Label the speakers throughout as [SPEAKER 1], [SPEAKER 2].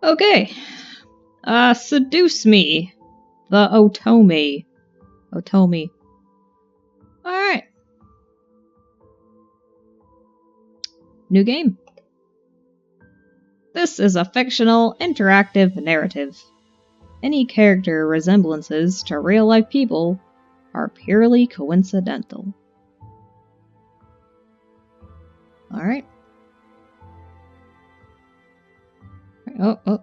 [SPEAKER 1] Okay. Seduce Me The Otome. Otome. Alright. New game. This is a fictional, interactive narrative. Any character resemblances to real-life people are purely coincidental. Alright. Oh.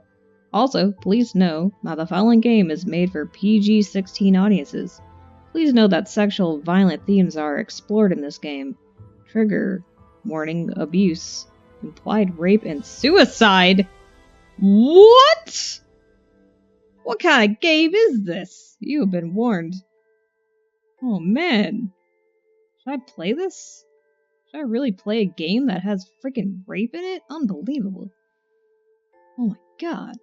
[SPEAKER 1] Also, please know that the following game is made for PG-16 audiences. Please know that sexual violent themes are explored in this game. Trigger warning: abuse, implied rape, and suicide! What? What kind of game is this? You have been warned. Oh man. Should I play this? Should I really play a game that has freaking rape in it? Unbelievable. Oh my god.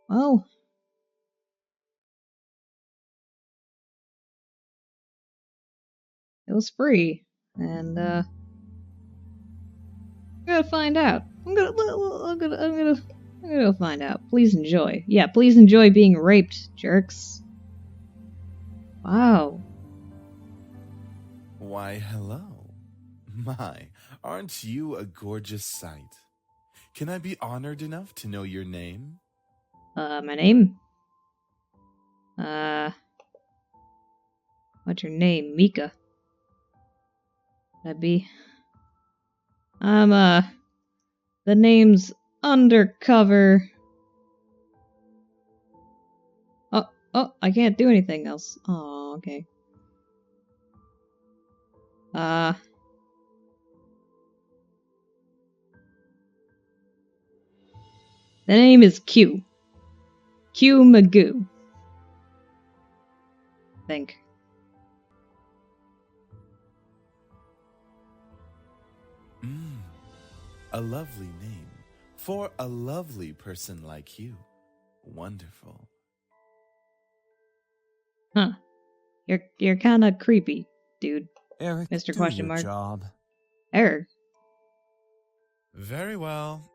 [SPEAKER 1] Well. It was free. And, I'm gonna find out. I'm gonna find out. Please enjoy. Yeah, please enjoy being raped, jerks. Wow.
[SPEAKER 2] Why, hello. My, aren't you a gorgeous sight? Can I be honored enough to know your name?
[SPEAKER 1] My name? What's your name? Mika. That'd be... the name's Undercover. Oh, I can't do anything else. Oh, okay. The name is Q. Q Magoo. Think.
[SPEAKER 2] A lovely name for a lovely person like you. Wonderful.
[SPEAKER 1] Huh. You're kinda creepy, dude.
[SPEAKER 3] Eric,
[SPEAKER 1] Mr.
[SPEAKER 3] do
[SPEAKER 1] Question
[SPEAKER 3] your
[SPEAKER 1] Mark.
[SPEAKER 3] job.
[SPEAKER 1] Eric.
[SPEAKER 2] Very well.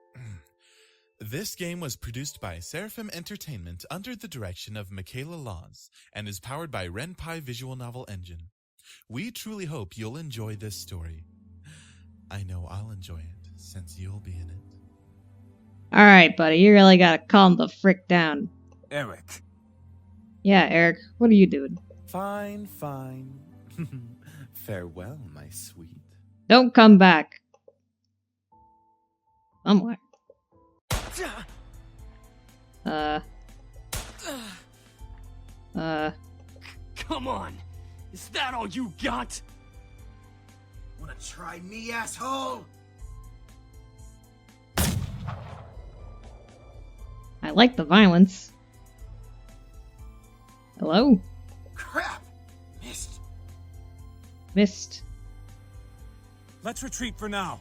[SPEAKER 2] This game was produced by Seraphim Entertainment under the direction of Michaela Laws and is powered by Ren'Py Visual Novel Engine. We truly hope you'll enjoy this story. I know I'll enjoy it since you'll be in it.
[SPEAKER 1] Alright, buddy, you really gotta calm the frick down.
[SPEAKER 3] Eric.
[SPEAKER 1] Yeah, Eric, what are you doing?
[SPEAKER 2] Fine. Farewell, my sweet.
[SPEAKER 1] Don't come back. Somewhere.
[SPEAKER 4] Come on! Is that all you got?
[SPEAKER 5] Wanna try me, asshole?
[SPEAKER 1] I like the violence. Hello?
[SPEAKER 5] Crap!
[SPEAKER 1] Missed.
[SPEAKER 3] Let's retreat for now.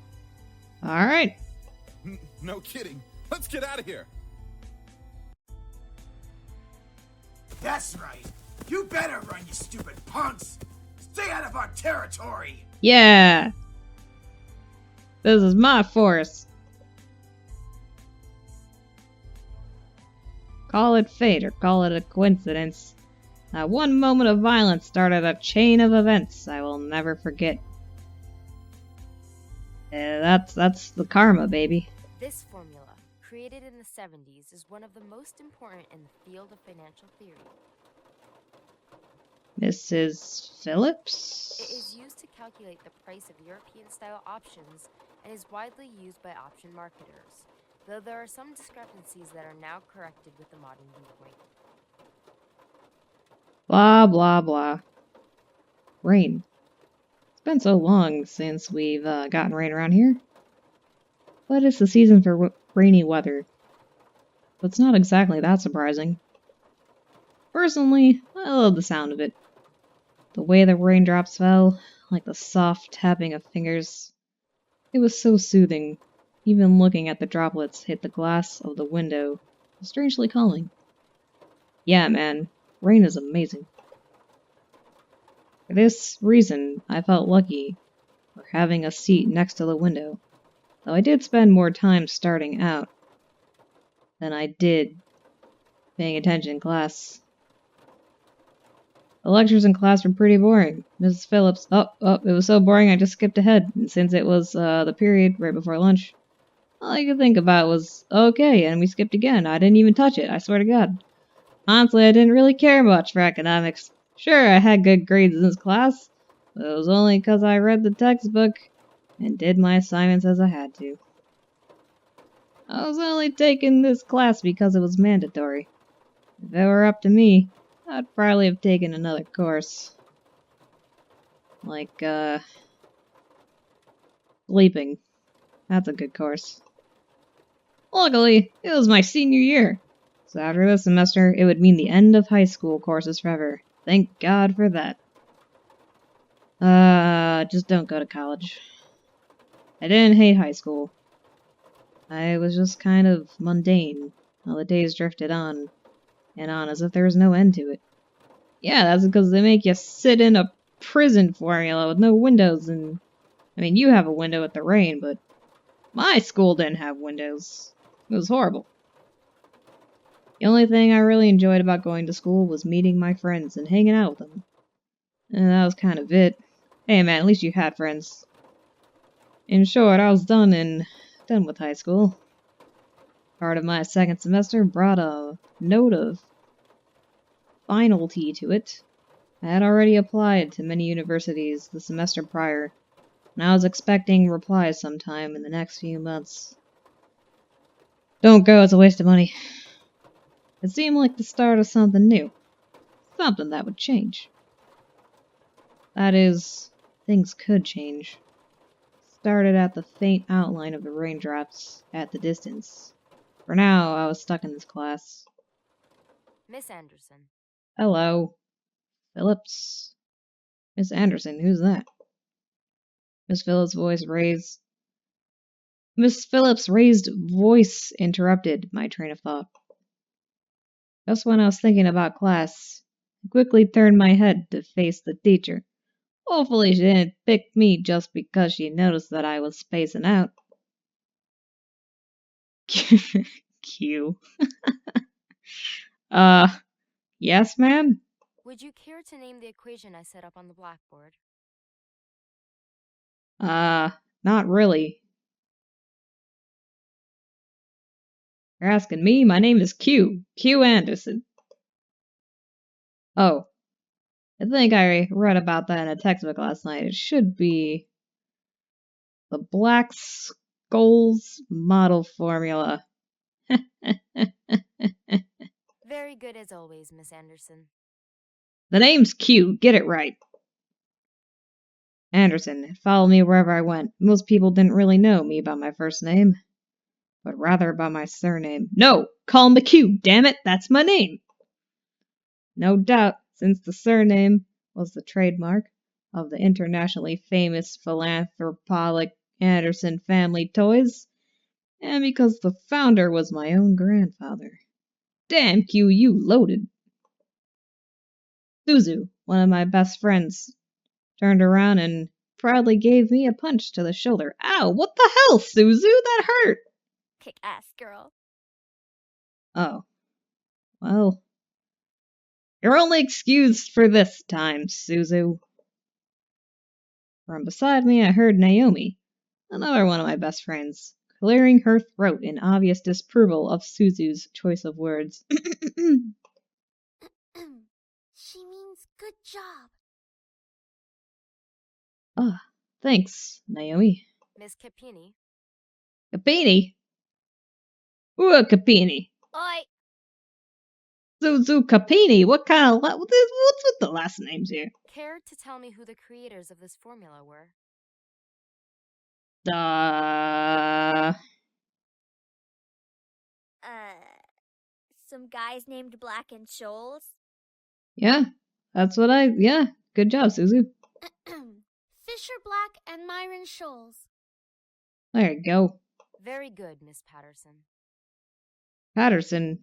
[SPEAKER 1] Alright.
[SPEAKER 2] No kidding. Let's get out of here.
[SPEAKER 5] That's right. You better run, you stupid punks! Stay out of our territory!
[SPEAKER 1] Yeah! This is my forest. Call it fate or call it a coincidence. That one moment of violence started a chain of events I will never forget. That's the karma, baby.
[SPEAKER 6] This formula, created in the 70s, is one of the most important in the field of financial theory.
[SPEAKER 1] Mrs. Phillips?
[SPEAKER 6] It is used to calculate the price of European-style options and is widely used by option marketers, though there are some discrepancies that are now corrected with the modern viewpoint.
[SPEAKER 1] Blah, blah, blah. Rain. It's been so long since we've gotten rain around here. But it's the season for rainy weather. But it's not exactly that surprising. Personally, I love the sound of it. The way the raindrops fell, like the soft tapping of fingers. It was so soothing. Even looking at the droplets hit the glass of the window was strangely calming. Yeah, man. Rain is amazing. For this reason, I felt lucky for having a seat next to the window, though I did spend more time starting out than I did paying attention in class. The lectures in class were pretty boring. Mrs. Phillips, it was so boring I just skipped ahead, and since it was the period right before lunch, all I could think about was, okay, and we skipped again. I didn't even touch it, I swear to God. Honestly, I didn't really care much for economics. Sure, I had good grades in this class, but it was only because I read the textbook and did my assignments as I had to. I was only taking this class because it was mandatory. If it were up to me, I'd probably have taken another course. Like, sleeping. That's a good course. Luckily, it was my senior year. So after this semester, it would mean the end of high school courses forever. Thank God for that. Just don't go to college. I didn't hate high school. I was just kind of mundane, while the days drifted on and on as if there was no end to it. Yeah, that's because they make you sit in a prison formula with no windows and... I mean, you have a window at the rain, but my school didn't have windows. It was horrible. The only thing I really enjoyed about going to school was meeting my friends and hanging out with them. And that was kind of it. Hey man, at least you had friends. In short, I was done with high school. Part of my second semester brought a note of finality to it. I had already applied to many universities the semester prior, and I was expecting replies sometime in the next few months. Don't go, it's a waste of money. It seemed like the start of something new. Something that would change. That is, things could change. Started at the faint outline of the raindrops at the distance. For now, I was stuck in this class.
[SPEAKER 6] Miss Anderson.
[SPEAKER 1] Hello. Phillips. Miss Anderson, who's that? Miss Phillips' raised voice interrupted my train of thought. Just when I was thinking about class, I quickly turned my head to face the teacher. Hopefully she didn't pick me just because she noticed that I was spacing out. Q. Yes, ma'am?
[SPEAKER 6] Would you care to name the equation I set up on the blackboard?
[SPEAKER 1] Not really. You're asking me? My name is Q. Q Anderson. Oh, I think I read about that in a textbook last night. It should be the Black Skulls model formula.
[SPEAKER 6] Very good as always, Miss Anderson.
[SPEAKER 1] The name's Q. Get it right. Anderson. It followed me wherever I went. Most people didn't really know me by my first name, but rather by my surname. No! Call me Q, damn it! That's my name! No doubt, since the surname was the trademark of the internationally famous philanthropic Anderson Family Toys, and because the founder was my own grandfather. Damn Q, you loaded! Suzu, one of my best friends, turned around and proudly gave me a punch to the shoulder. Ow, what the hell, Suzu? That hurt!
[SPEAKER 6] Kick ass, girl.
[SPEAKER 1] Oh. Well, you're only excused for this time, Suzu. From beside me, I heard Naomi, another one of my best friends, clearing her throat in obvious disapproval of Suzu's choice of words.
[SPEAKER 7] She means good job.
[SPEAKER 1] Ah, thanks, Naomi.
[SPEAKER 6] Miss Capini.
[SPEAKER 1] Capini? Ooh, Capini.
[SPEAKER 7] Oi!
[SPEAKER 1] Suzu Capini? What kind of... What's with the last names here?
[SPEAKER 6] Care to tell me who the creators of this formula were?
[SPEAKER 7] Some guys named Black and Shoals.
[SPEAKER 1] Yeah, that's what yeah, good job, Suzu.
[SPEAKER 7] Fisher Black and Myron Shoals.
[SPEAKER 1] There you go.
[SPEAKER 6] Very good, Miss Patterson.
[SPEAKER 1] Patterson.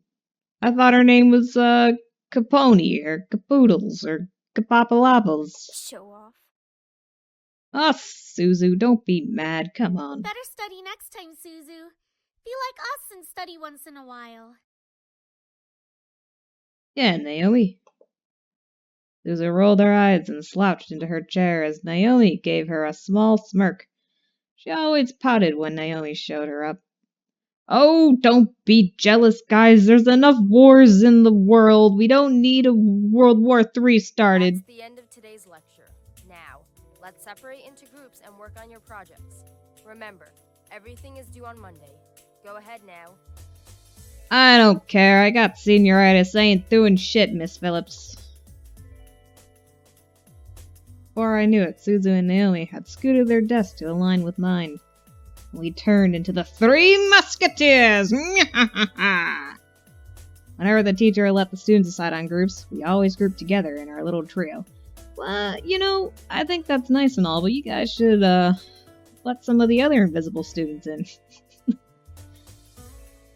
[SPEAKER 1] I thought her name was, Capone, or Capoodles, or Capopolopos.
[SPEAKER 7] Show off.
[SPEAKER 1] Oh, Suzu, don't be mad, come on.
[SPEAKER 7] Better study next time, Suzu. Feel like like us and study once in a while.
[SPEAKER 1] Yeah, Naomi. Suzu rolled her eyes and slouched into her chair as Naomi gave her a small smirk. She always pouted when Naomi showed her up. Oh, don't be jealous, guys. There's enough wars in the world. We don't need a World War III started.
[SPEAKER 6] That's the end of today's lecture. Now, let's separate into groups and work on your projects. Remember, everything is due on Monday. Go ahead now.
[SPEAKER 1] I don't care. I got senioritis. I ain't doing shit, Miss Phillips. Before I knew it, Suzu and Naomi had scooted their desks to align with mine. We turned into the Three Musketeers! Whenever the teacher let the students decide on groups, we always grouped together in our little trio. Well, I think that's nice and all, but you guys should, let some of the other invisible students in.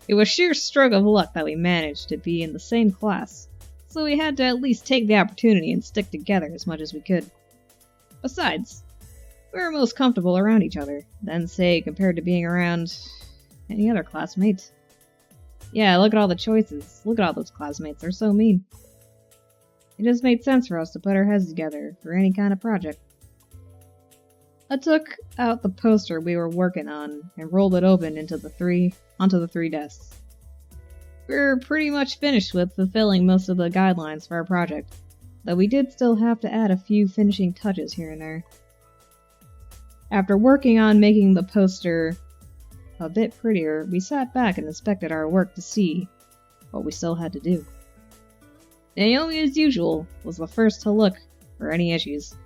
[SPEAKER 1] It was sheer stroke of luck that we managed to be in the same class, so we had to at least take the opportunity and stick together as much as we could. Besides, we were most comfortable around each other than, say, compared to being around any other classmates. Yeah, look at all the choices. Look at all those classmates. They're so mean. It just made sense for us to put our heads together for any kind of project. I took out the poster we were working on and rolled it open onto the three desks. We were pretty much finished with fulfilling most of the guidelines for our project, though we did still have to add a few finishing touches here and there. After working on making the poster a bit prettier, we sat back and inspected our work to see what we still had to do. Naomi, as usual, was the first to look for any issues.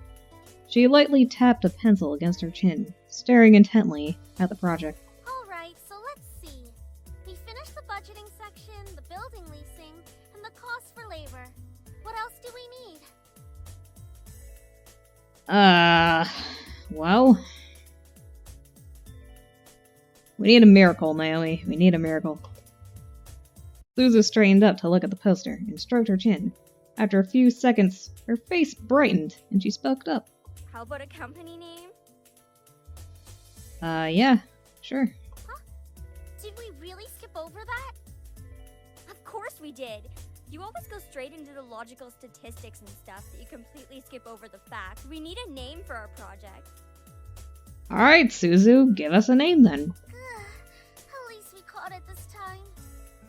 [SPEAKER 1] She lightly tapped a pencil against her chin, staring intently at the project.
[SPEAKER 7] Alright, so let's see. We finished the budgeting section, the building leasing, and the cost for labor. What else do we need?
[SPEAKER 1] Well... We need a miracle, Naomi. We need a miracle. Suzu straightened up to look at the poster and stroked her chin. After a few seconds, her face brightened and she spoke up.
[SPEAKER 7] How about a company name?
[SPEAKER 1] Yeah, sure.
[SPEAKER 7] Huh? Did we really skip over that? Of course we did. You always go straight into the logical statistics and stuff that you completely skip over the facts. We need a name for our project.
[SPEAKER 1] Alright, Suzu, give us a name then.
[SPEAKER 7] At least we caught it this time.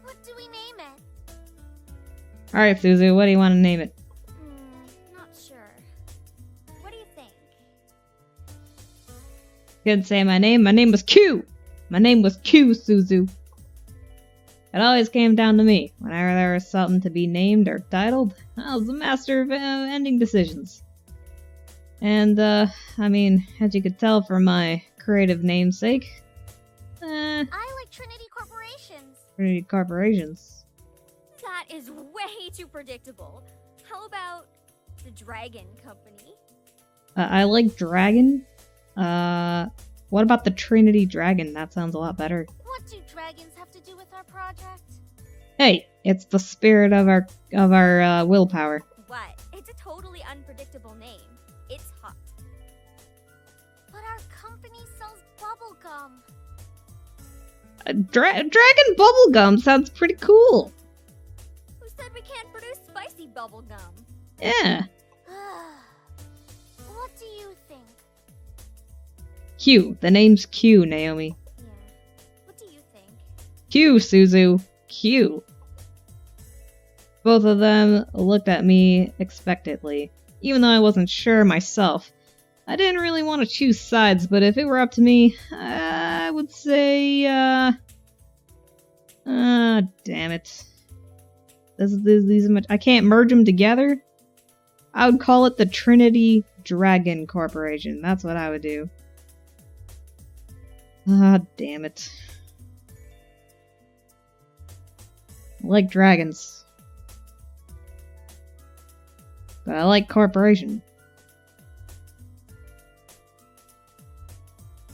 [SPEAKER 7] What do we name it?
[SPEAKER 1] Alright, Suzu, what do you want to name it?
[SPEAKER 7] Not sure. What do you think?
[SPEAKER 1] Couldn't say my name. My name was Q! My name was Q, Suzu. It always came down to me. Whenever there was something to be named or titled, I was the master of ending decisions. And, as you could tell from my creative namesake,
[SPEAKER 7] I like Trinity Corporations.
[SPEAKER 1] Trinity Corporations.
[SPEAKER 7] That is way too predictable. How about the Dragon Company?
[SPEAKER 1] I like Dragon. What about the Trinity Dragon? That sounds a lot better.
[SPEAKER 7] What do dragons have to do with our project?
[SPEAKER 1] Hey, it's the spirit of our willpower.
[SPEAKER 7] What? It's a totally unpredictable name. It's hot. But our company sells bubblegum.
[SPEAKER 1] Dragon bubblegum sounds pretty cool.
[SPEAKER 7] Who said we can't produce spicy bubblegum?
[SPEAKER 1] Yeah.
[SPEAKER 7] What do you think?
[SPEAKER 1] Q. The name's Q, Naomi.
[SPEAKER 7] Yeah. What do you think?
[SPEAKER 1] Q, Suzu. Q. Both of them looked at me expectantly. Even though I wasn't sure myself, I didn't really want to choose sides, but if it were up to me, I would say, damn it. These are much. I can't merge them together. I would call it the Trinity Dragon Corporation. That's what I would do. Damn it. I like dragons. But I like corporation.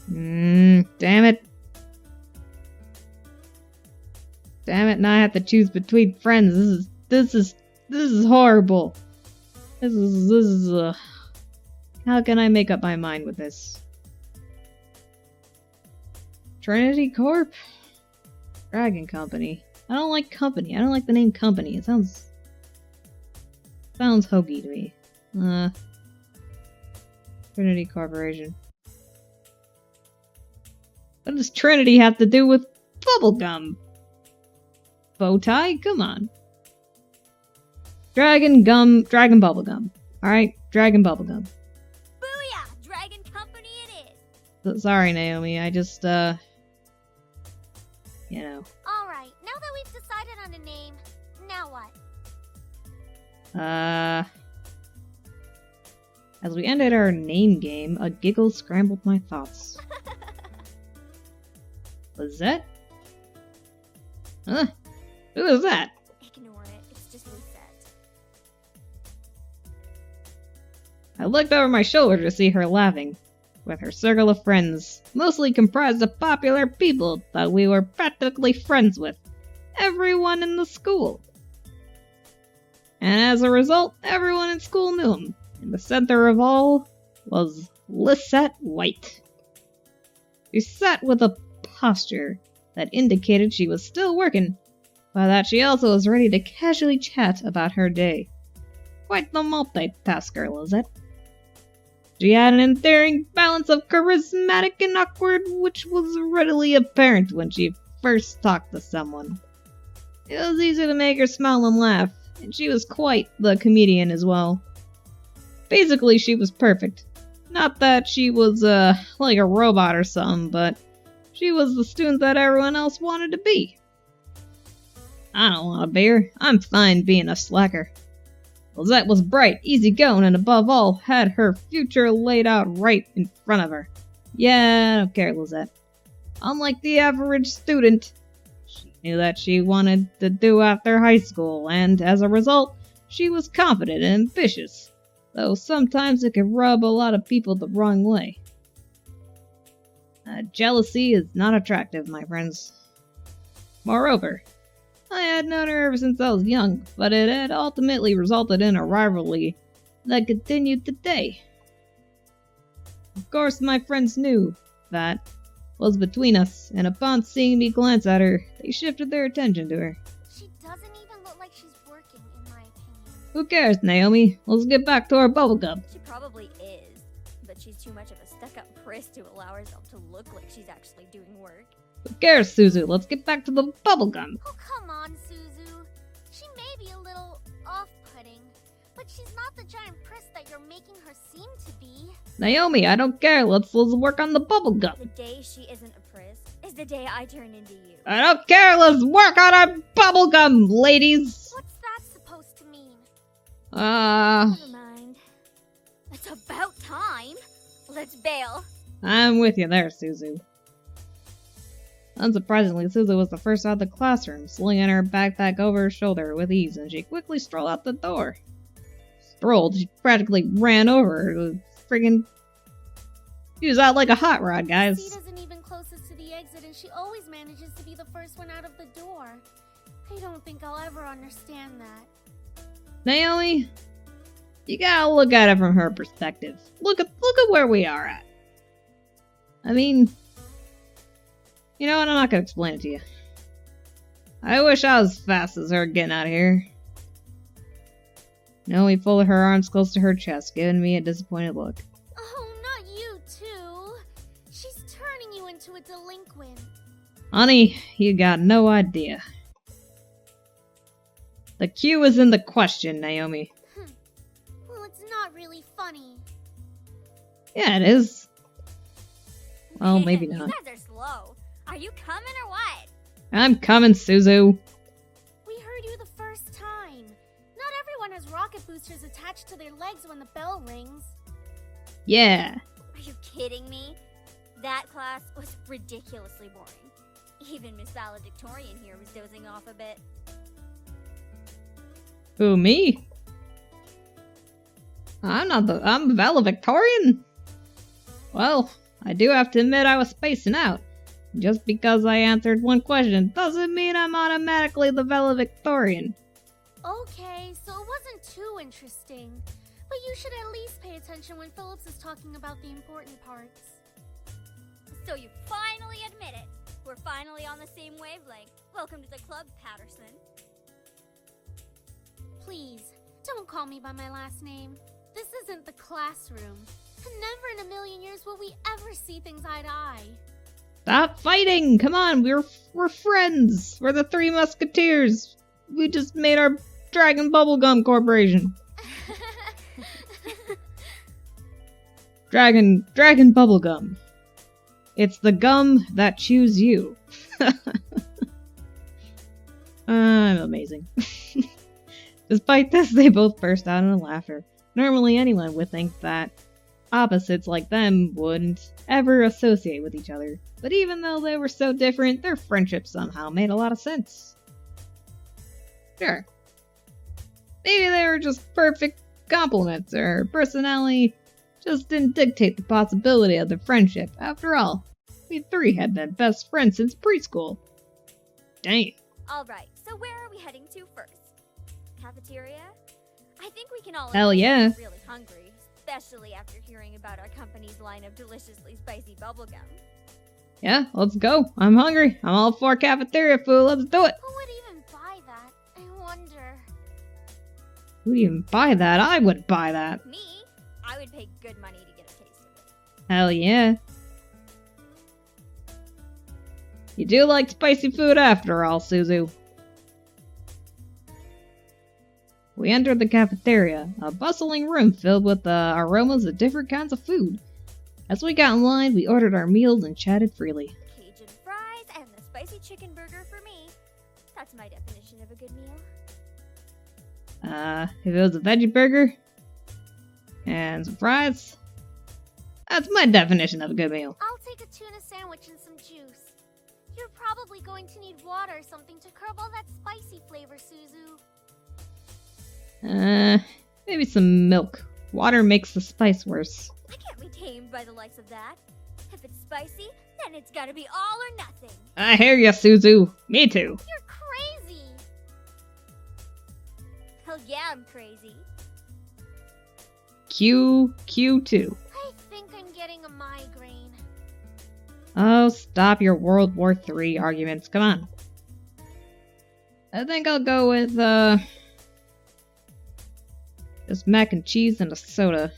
[SPEAKER 1] Damn it. Damn it, now I have to choose between friends. This is horrible. This is how can I make up my mind with this? Trinity Corp? Dragon Company. I don't like company. I don't like the name company. It sounds hokey to me. Trinity Corporation. What does Trinity have to do with bubblegum? Bowtie? Come on. Dragon bubblegum. Alright, Dragon bubblegum.
[SPEAKER 7] Booyah! Dragon Company it is!
[SPEAKER 1] Sorry, Naomi, I just, you know.
[SPEAKER 7] Alright, now that we've decided on a name, now what?
[SPEAKER 1] As we ended our name game, a giggle scrambled my thoughts. Lizette? Huh? Who is that?
[SPEAKER 7] Ignore it, it's just Lizette.
[SPEAKER 1] I looked over my shoulder to see her laughing, with her circle of friends, mostly comprised of popular people that we were practically friends with. Everyone in the school. And as a result, everyone in school knew him. And the center of all was Lizette White. She sat with a posture that indicated she was still working, but that she also was ready to casually chat about her day. Quite the multitasker, Lizette. She had an endearing balance of charismatic and awkward, which was readily apparent when she first talked to someone. It was easy to make her smile and laugh, and she was quite the comedian as well. Basically, she was perfect. Not that she was, like a robot or something, but she was the student that everyone else wanted to be. I don't want to be her. I'm fine being a slacker. Lizette was bright, easygoing, and above all, had her future laid out right in front of her. Yeah, I don't care, Lizette. Unlike the average student, she knew that she wanted to do after high school, and as a result, she was confident and ambitious, though sometimes it could rub a lot of people the wrong way. Jealousy is not attractive, my friends. Moreover, I had known her ever since I was young, but it had ultimately resulted in a rivalry that continued today. Of course, my friends knew that was between us, and upon seeing me glance at her, they shifted their attention to her.
[SPEAKER 7] She doesn't even look like she's working, in my opinion.
[SPEAKER 1] Who cares, Naomi? Let's get back to our bubblegum.
[SPEAKER 7] She probably is, but she's too much of a stuck-up priss to allow herself to look like she's actually doing work.
[SPEAKER 1] Who cares, Suzu? Let's get back to the bubblegum.
[SPEAKER 7] Oh, come on, Suzu. She may be a little off-putting, but she's not the giant priss that you're making her seem to be.
[SPEAKER 1] Naomi, I don't care. Let's work on the bubblegum.
[SPEAKER 7] The day she isn't a priss is the day I turn into you.
[SPEAKER 1] I don't care. Let's work on our bubblegum, ladies.
[SPEAKER 7] What's that supposed to mean?
[SPEAKER 1] Never
[SPEAKER 7] mind. It's about time. Let's bail.
[SPEAKER 1] I'm with you there, Suzu. Unsurprisingly, Suzu was the first out of the classroom, slinging her backpack over her shoulder with ease, and she quickly strolled out the door. She practically ran over her. Friggin' she was out like a hot rod, guys.
[SPEAKER 7] She isn't even closest to the exit, and she always manages to be the first one out of the door. I don't think I'll ever understand that.
[SPEAKER 1] Naomi, you gotta look at it from her perspective. Look at where we are at. I mean, you know what? I'm not gonna explain it to you. I wish I was as fast as her getting out of here. Naomi folded her arms close to her chest, giving me a disappointed look.
[SPEAKER 7] Oh, not you too. She's turning you into a delinquent.
[SPEAKER 1] Honey, you got no idea. The cue is in the question, Naomi.
[SPEAKER 7] Well, it's not really funny.
[SPEAKER 1] Yeah, it is. Well, maybe not.
[SPEAKER 7] You guys are slow. Are you coming or what?
[SPEAKER 1] I'm coming, Suzu.
[SPEAKER 7] We heard you the first time. Not everyone has rocket boosters attached to their legs when the bell rings.
[SPEAKER 1] Yeah.
[SPEAKER 7] Are you kidding me? That class was ridiculously boring. Even Miss Valedictorian here was dozing off a bit.
[SPEAKER 1] Who, me? I'm valedictorian? Well, I do have to admit I was spacing out. Just because I answered one question doesn't mean I'm automatically the valedictorian.
[SPEAKER 7] Okay, so it wasn't too interesting. But you should at least pay attention when Phillips is talking about the important parts. So you finally admit it. We're finally on the same wavelength. Welcome to the club, Patterson.
[SPEAKER 8] Please, don't call me by my last name. This isn't the classroom. And never in a million years will we ever see things eye to eye.
[SPEAKER 1] Stop fighting! Come on, we're friends! We're the Three Musketeers! We just made our Dragon Bubblegum Corporation! Dragon Bubblegum. It's the gum that chews you. I'm amazing. Despite this, they both burst out in laughter. Normally anyone would think that opposites like them wouldn't ever associate with each other. But even though they were so different, their friendship somehow made a lot of sense. Sure. Maybe they were just perfect complements, or personality just didn't dictate the possibility of their friendship. After all, we three had been best friends since preschool. Dang.
[SPEAKER 7] Alright, so where are we heading to first? Cafeteria? I think we can all
[SPEAKER 1] Hell
[SPEAKER 7] agree
[SPEAKER 1] yeah.
[SPEAKER 7] we're really hungry, especially after hearing about our company's line of deliciously spicy bubblegum.
[SPEAKER 1] Yeah, let's go. I'm hungry. I'm all for cafeteria food. Let's do it.
[SPEAKER 8] Who would even buy that? I wonder.
[SPEAKER 1] Who'd even buy that? I would buy that.
[SPEAKER 7] Me? I would pay good money to get a taste of it.
[SPEAKER 1] Hell yeah. You do like spicy food after all, Suzu. We entered the cafeteria, a bustling room filled with the aromas of different kinds of food. As we got in line, we ordered our meals and chatted freely.
[SPEAKER 7] Cajun fries and the spicy chicken burger for me. That's my definition of a good meal.
[SPEAKER 1] If it was a veggie burger and some fries, that's my definition of a good meal.
[SPEAKER 8] I'll take a tuna sandwich and some juice. You're probably going to need water or something to curb all that spicy flavor, Suzu.
[SPEAKER 1] Maybe some milk. Water makes the spice worse.
[SPEAKER 7] I can't be tamed by the likes of that. If it's spicy, then it's gotta be all or nothing.
[SPEAKER 1] I hear ya, Suzu. Me too.
[SPEAKER 8] You're crazy!
[SPEAKER 7] Hell yeah, I'm crazy.
[SPEAKER 1] Q2.
[SPEAKER 8] I think I'm getting a migraine.
[SPEAKER 1] Oh, stop your World War III arguments. Come on. I think I'll go with, just mac and cheese and a soda.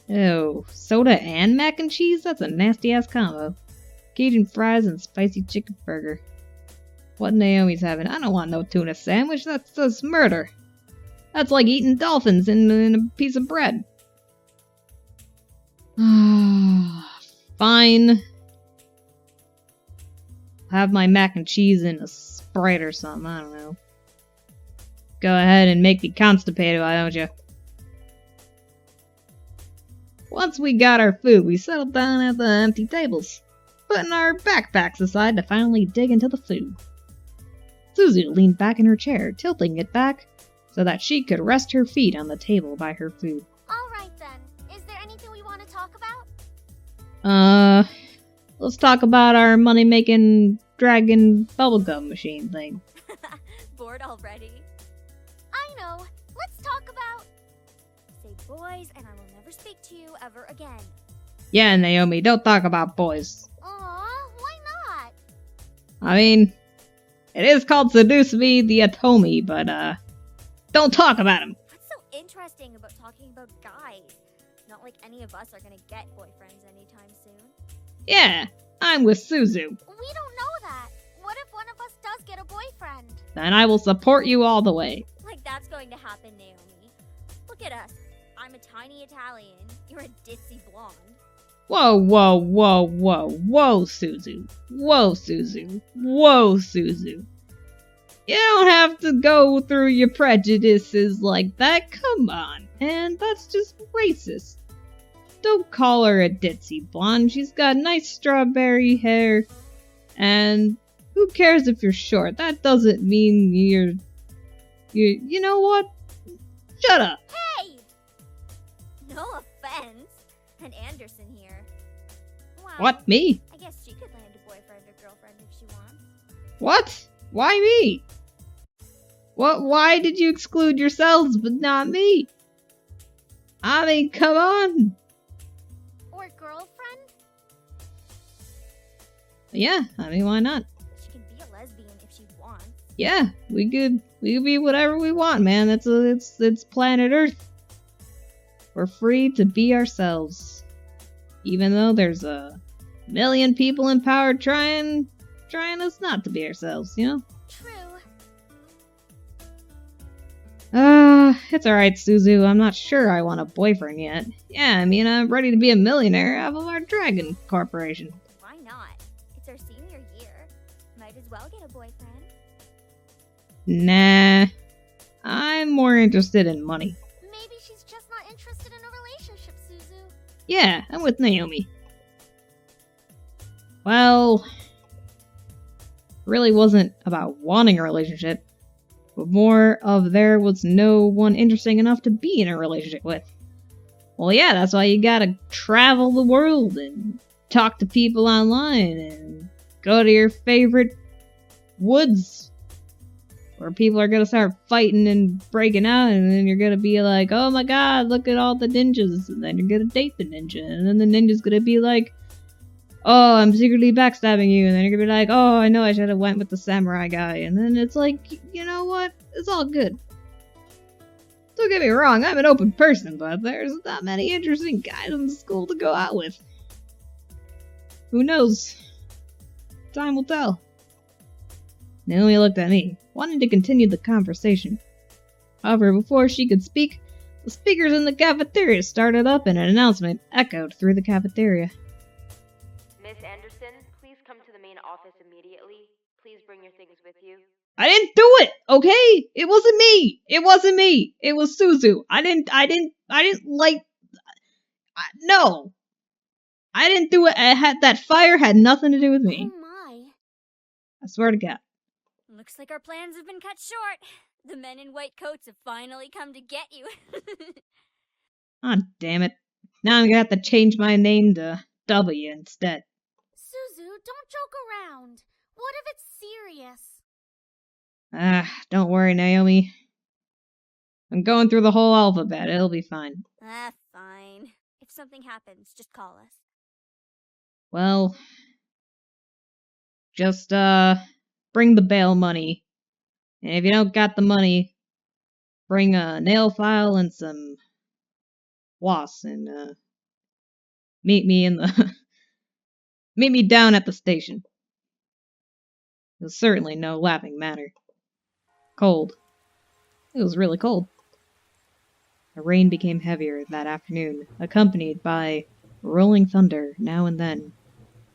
[SPEAKER 1] Ew, soda and mac and cheese? That's a nasty-ass combo. Cajun fries and spicy chicken burger. What Naomi's having? I don't want no tuna sandwich. That's murder. That's like eating dolphins in a piece of bread. Fine. Have my mac and cheese in a Sprite or something. I don't know. Go ahead and make me constipated, why don't you? Once we got our food, we settled down at the empty tables, putting our backpacks aside to finally dig into the food. Suzu leaned back in her chair, tilting it back so that she could rest her feet on the table by her food.
[SPEAKER 8] Alright then, is there anything we want to talk about?
[SPEAKER 1] Let's talk about our money-making dragon bubblegum machine thing.
[SPEAKER 7] Bored already?
[SPEAKER 8] I know, let's talk about...
[SPEAKER 7] Say boys, and I will never speak to you ever again.
[SPEAKER 1] Yeah, Naomi, don't talk about boys.
[SPEAKER 8] Aw, why not?
[SPEAKER 1] I mean, it is called Seduce Me The Otome, but, don't talk about him.
[SPEAKER 7] What's so interesting about talking about guys? Not like any of us are gonna get boyfriends anytime soon.
[SPEAKER 1] Yeah, I'm with Suzu.
[SPEAKER 8] We don't know that. What if one of us does get a boyfriend?
[SPEAKER 1] Then I will support you all the way.
[SPEAKER 7] Like that's going to happen, Naomi. Look at us. I'm a tiny Italian. You're a ditzy blonde.
[SPEAKER 1] Whoa, whoa, whoa, whoa, whoa, Suzu. Whoa, Suzu. Whoa, Suzu. You don't have to go through your prejudices like that. Come on. And that's just racist. Don't call her a ditzy blonde. She's got nice strawberry hair. And who cares if you're short? That doesn't mean you're... You know what? Shut up.
[SPEAKER 7] Hey! No offense. And Anderson here. Wow.
[SPEAKER 1] What, me?
[SPEAKER 7] I guess she could land a boyfriend or girlfriend if she wants.
[SPEAKER 1] What? Why me? What? Why did you exclude yourselves but not me? I mean, come on.
[SPEAKER 8] Or girlfriend?
[SPEAKER 1] Yeah, I mean, why not?
[SPEAKER 7] She can be a lesbian if she wants.
[SPEAKER 1] Yeah, we could be whatever we want, man. It's planet Earth. We're free to be ourselves. Even though there's a million people in power trying us not to be ourselves, you know?
[SPEAKER 7] True.
[SPEAKER 1] It's alright, Suzu. I'm not sure I want a boyfriend yet. Yeah, I mean, I'm ready to be a millionaire out of our dragon corporation.
[SPEAKER 7] Why not? It's our senior year. Might as well get a boyfriend.
[SPEAKER 1] Nah. I'm more interested in money.
[SPEAKER 8] Maybe she's just not interested in a relationship, Suzu.
[SPEAKER 1] Yeah, I'm with Naomi. Well, really wasn't about wanting a relationship, but more of there was no one interesting enough to be in a relationship with. Well, yeah, that's why you gotta travel the world and talk to people online and go to your favorite woods where people are gonna start fighting and breaking out, and then you're gonna be like, oh my god, look at all the ninjas, and then you're gonna date the ninja, and then the ninja's gonna be like, oh, I'm secretly backstabbing you, and then you're gonna be like, oh, I know I should have went with the samurai guy, and then it's like, you know what, it's all good. Don't get me wrong, I'm an open person, but there's not many interesting guys in the school to go out with. Who knows? Time will tell. Naomi looked at me, wanting to continue the conversation. However, before she could speak, the speakers in the cafeteria started up and an announcement echoed through the cafeteria.
[SPEAKER 6] Miss Anderson, please come to the main office immediately. Please bring your things with you.
[SPEAKER 1] I didn't do it, okay? It wasn't me. It wasn't me. It was Suzu. No. I didn't do it. That fire had nothing to do with me.
[SPEAKER 8] Oh my.
[SPEAKER 1] I swear to God.
[SPEAKER 7] Looks like our plans have been cut short. The men in white coats have finally come to get you.
[SPEAKER 1] Aw, damn it. Now I'm gonna have to change my name to W instead.
[SPEAKER 8] Suzu, don't joke around. What if it's serious?
[SPEAKER 1] Don't worry, Naomi. I'm going through the whole alphabet. It'll be fine.
[SPEAKER 7] Fine. If something happens, just call us.
[SPEAKER 1] Well, just, bring the bail money. And if you don't got the money, bring a nail file and some floss and, meet me in the... meet me down at the station. It was certainly no laughing matter. Cold. It was really cold. The rain became heavier that afternoon, accompanied by rolling thunder now and then.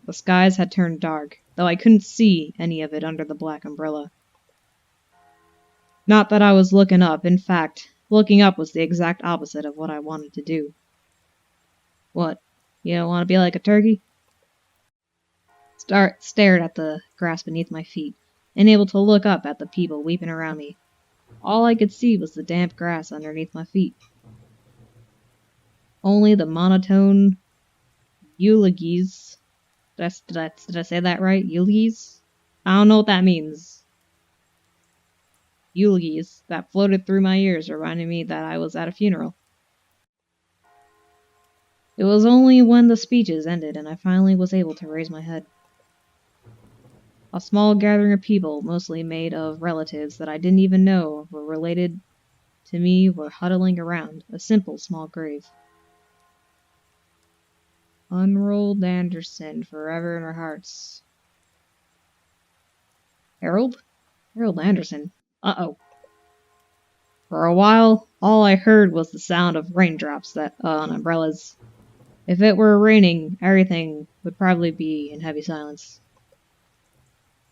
[SPEAKER 1] The skies had turned dark, though I couldn't see any of it under the black umbrella. Not that I was looking up, in fact, looking up was the exact opposite of what I wanted to do. What? You don't want to be like a turkey? Stared at the grass beneath my feet, unable to look up at the people weeping around me. All I could see was the damp grass underneath my feet. Only the monotone eulogies. Did I say that right? Eulogies? I don't know what that means. Eulogies that floated through my ears reminded me that I was at a funeral. It was only when the speeches ended and I finally was able to raise my head. A small gathering of people, mostly made of relatives that I didn't even know were related to me, were huddling around a simple small grave. Unrolled Anderson, forever in our hearts. Harold? Harold Anderson. Uh-oh. For a while, all I heard was the sound of raindrops on umbrellas. If it were raining, everything would probably be in heavy silence.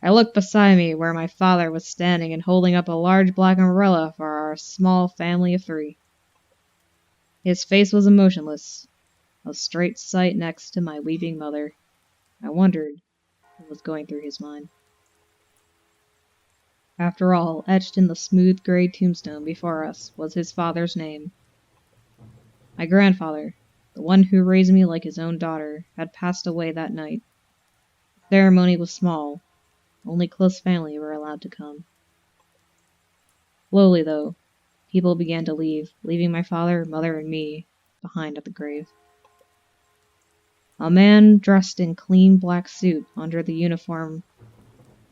[SPEAKER 1] I looked beside me where my father was standing and holding up a large black umbrella for our small family of 3. His face was emotionless, a straight sight next to my weeping mother. I wondered what was going through his mind. After all, etched in the smooth gray tombstone before us was his father's name. My grandfather, the one who raised me like his own daughter, had passed away that night. The ceremony was small. Only close family were allowed to come. Slowly, though, people began to leave, leaving my father, mother, and me behind at the grave. A man dressed in clean black suit under the uniform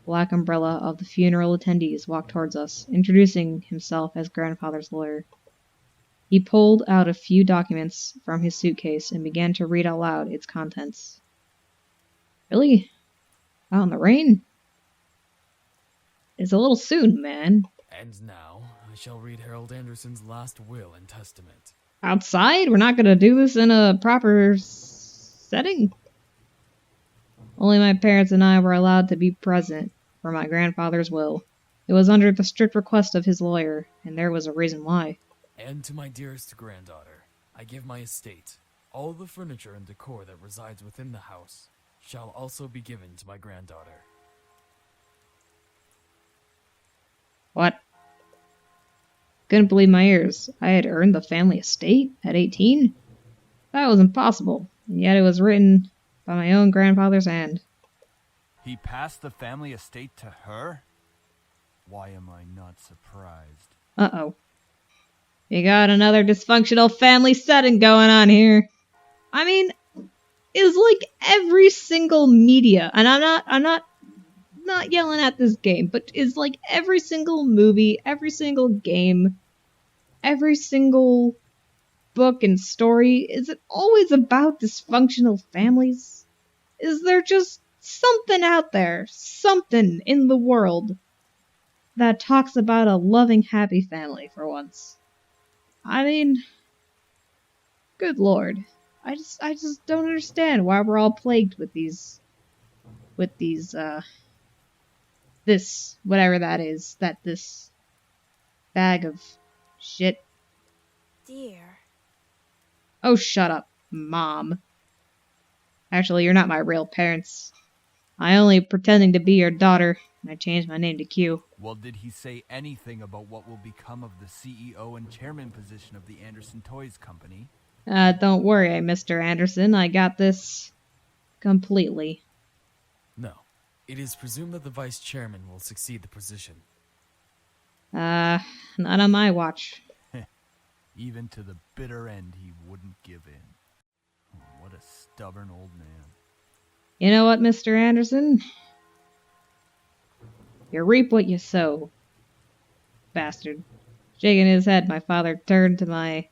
[SPEAKER 1] black umbrella of the funeral attendees walked towards us, introducing himself as grandfather's lawyer. He pulled out a few documents from his suitcase and began to read out loud its contents. Really? Out in the rain? It's a little soon, man.
[SPEAKER 9] And now, I shall read Harold Anderson's last will and testament.
[SPEAKER 1] Outside? We're not gonna do this in a proper setting? Only my parents and I were allowed to be present for my grandfather's will. It was under the strict request of his lawyer, and there was a reason why.
[SPEAKER 9] And to my dearest granddaughter, I give my estate. All the furniture and decor that resides within the house shall also be given to my granddaughter.
[SPEAKER 1] What? Couldn't believe my ears. I had earned the family estate at 18? That was impossible, and yet it was written by my own grandfather's hand.
[SPEAKER 10] He passed the family estate to her? Why am I not surprised?
[SPEAKER 1] Uh-oh. You got another dysfunctional family setting going on here. I mean, it's like every single media, and I'm not yelling at this game, but it's like every single movie, every single game, every single book and story. Is it always about dysfunctional families? Is there just something out there, something in the world that talks about a loving, happy family for once? I mean, good lord. I just don't understand why we're all plagued with these, this, whatever that is, this bag of shit.
[SPEAKER 6] Dear.
[SPEAKER 1] Oh, shut up, Mom. Actually, you're not my real parents. I only pretending to be your daughter, and I changed my name to Q.
[SPEAKER 10] Well, did he say anything about what will become of the CEO and chairman position of the Anderson Toys Company?
[SPEAKER 1] Don't worry, Mr. Anderson. I got this completely.
[SPEAKER 9] No. It is presumed that the vice chairman will succeed the position.
[SPEAKER 1] Not on my watch.
[SPEAKER 10] Even to the bitter end, he wouldn't give in. Oh, what a stubborn old man.
[SPEAKER 1] You know what, Mr. Anderson? You reap what you sow. Bastard. Shaking his head, my father turned to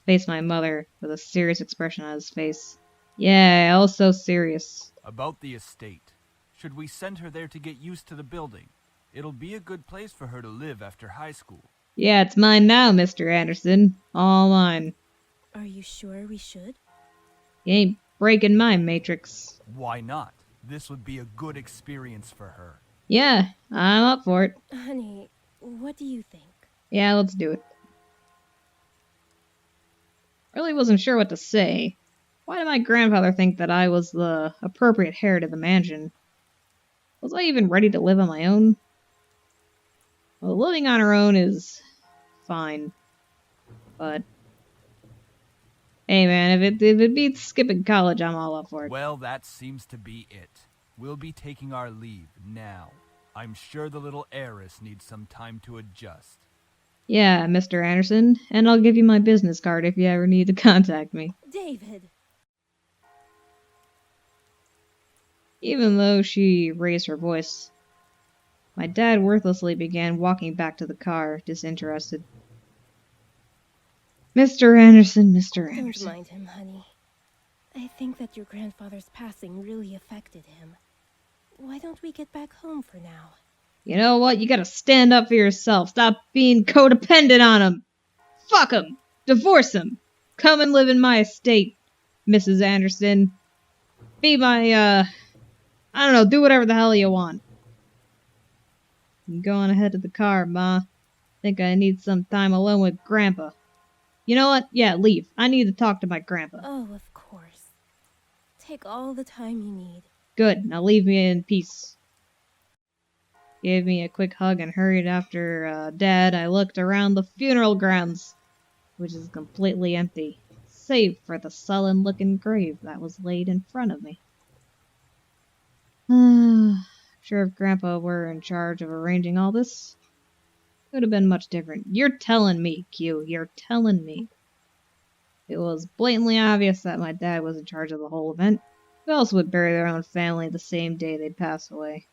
[SPEAKER 1] face my mother with a serious expression on his face. Yeah, also serious.
[SPEAKER 10] About the estate. Should we send her there to get used to the building? It'll be a good place for her to live after high school.
[SPEAKER 1] Yeah, it's mine now, Mr. Anderson. All mine.
[SPEAKER 6] Are you sure we should?
[SPEAKER 1] You ain't breaking my matrix.
[SPEAKER 10] Why not? This would be a good experience for her.
[SPEAKER 1] Yeah, I'm up for it.
[SPEAKER 6] Honey, what do you think?
[SPEAKER 1] Yeah, let's do it. Really wasn't sure what to say. Why did my grandfather think that I was the appropriate heir to the mansion? Was I even ready to live on my own? Well, living on our own is fine. But hey man, if it beats skipping college, I'm all up for it.
[SPEAKER 10] Well, that seems to be it. We'll be taking our leave now. I'm sure the little heiress needs some time to adjust.
[SPEAKER 1] Yeah, Mr. Anderson, and I'll give you my business card if you ever need to contact me.
[SPEAKER 6] David!
[SPEAKER 1] Even though she raised her voice, my dad worthlessly began walking back to the car, disinterested. Mr. Anderson, Mr. Anderson.
[SPEAKER 6] Don't mind him, honey. I think that your grandfather's passing really affected him. Why don't we get back home for now?
[SPEAKER 1] You know what? You gotta stand up for yourself. Stop being codependent on him. Fuck him. Divorce him. Come and live in my estate, Mrs. Anderson. Be my, I don't know, do whatever the hell you want. I'm going ahead to the car, Ma. Think I need some time alone with Grandpa. You know what? Yeah, leave. I need to talk to my grandpa.
[SPEAKER 6] Oh, of course. Take all the time you need.
[SPEAKER 1] Good. Now leave me in peace. Gave me a quick hug and hurried after Dad. I looked around the funeral grounds, which is completely empty, save for the sullen-looking grave that was laid in front of me. Sure, if Grandpa were in charge of arranging all this, it would have been much different. You're telling me, Q. You're telling me. It was blatantly obvious that my dad was in charge of the whole event. Who else would bury their own family the same day they'd pass away?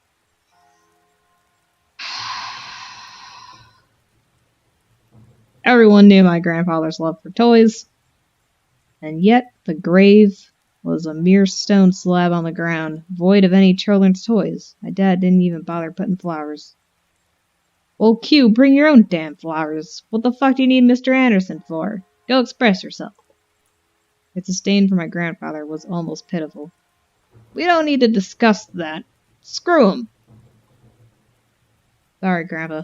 [SPEAKER 1] Everyone knew my grandfather's love for toys, and yet the grave was a mere stone slab on the ground, void of any children's toys. My dad didn't even bother putting flowers. Well, Q, bring your own damn flowers. What the fuck do you need Mr. Anderson for? Go express yourself. Its disdain for my grandfather was almost pitiful. We don't need to discuss that. Screw him. Sorry, Grandpa.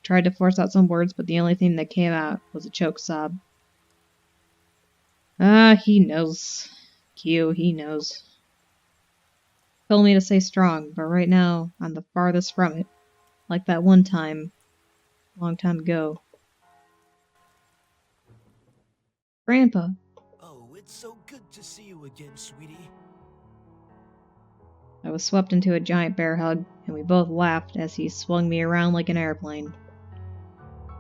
[SPEAKER 1] Tried to force out some words, but the only thing that came out was a choked sob. Ah, he knows. Q, he knows. Told me to stay strong, but right now I'm the farthest from it. Like that one time, a long time ago. Grandpa.
[SPEAKER 4] Oh, it's so good to see you again, sweetie.
[SPEAKER 1] I was swept into a giant bear hug, and we both laughed as he swung me around like an airplane.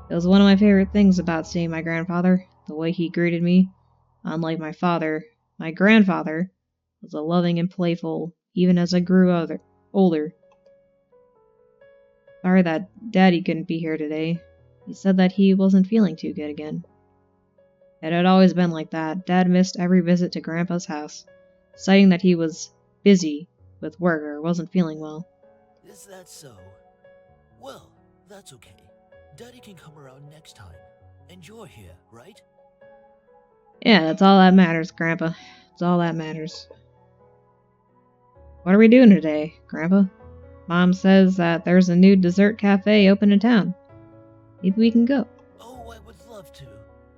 [SPEAKER 1] It was one of my favorite things about seeing my grandfather, the way he greeted me. Unlike my father, my grandfather was loving and playful, even as I grew older. Sorry that Daddy couldn't be here today. He said that he wasn't feeling too good again. It had always been like that. Dad missed every visit to Grandpa's house, citing that he was busy with work or wasn't feeling well.
[SPEAKER 4] Is that so? Well, that's okay. Daddy can come around next time. And you're here, right?
[SPEAKER 1] Yeah, that's all that matters, Grandpa. That's all that matters. What are we doing today, Grandpa? Mom says that there's a new dessert cafe open in town. Maybe we can go.
[SPEAKER 4] Oh, I would love to.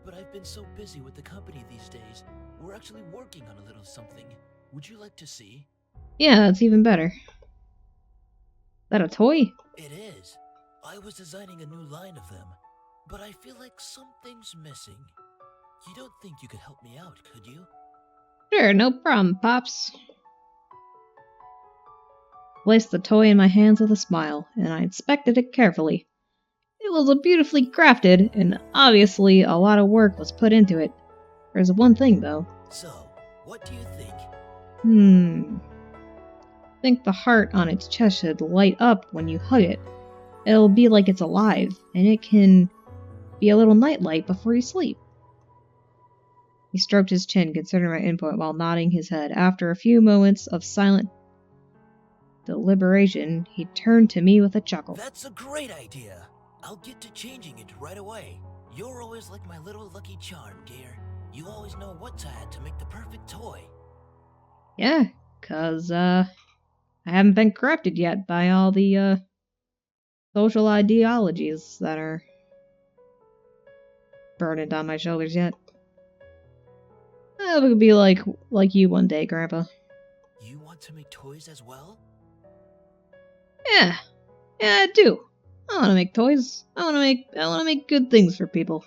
[SPEAKER 4] But I've been so busy with the company these days. We're actually working on a little something. Would you like to see?
[SPEAKER 1] Yeah, that's even better. Is that a toy?
[SPEAKER 4] It is. I was designing a new line of them, but I feel like something's missing. You don't think you could help me out, could you?
[SPEAKER 1] Sure, no problem, Pops. Placed the toy in my hands with a smile, and I inspected it carefully. It was beautifully crafted, and obviously a lot of work was put into it. There's one thing, though.
[SPEAKER 4] So, what do you think?
[SPEAKER 1] I think the heart on its chest should light up when you hug it. It'll be like it's alive, and it can be a little nightlight before you sleep. He stroked his chin, considering my input while nodding his head. After a few moments of silent deliberation, he turned to me with a chuckle.
[SPEAKER 4] That's a great idea. I'll get to changing it right away. You're always like my little lucky charm, dear. You always know what to add to make the perfect toy.
[SPEAKER 1] Yeah, 'cause, I haven't been corrupted yet by all the, social ideologies that are burdened on my shoulders yet. It would be like you one day, Grandpa.
[SPEAKER 4] You want to make toys as well?
[SPEAKER 1] Yeah, I do. I want to make toys. I want to make good things for people.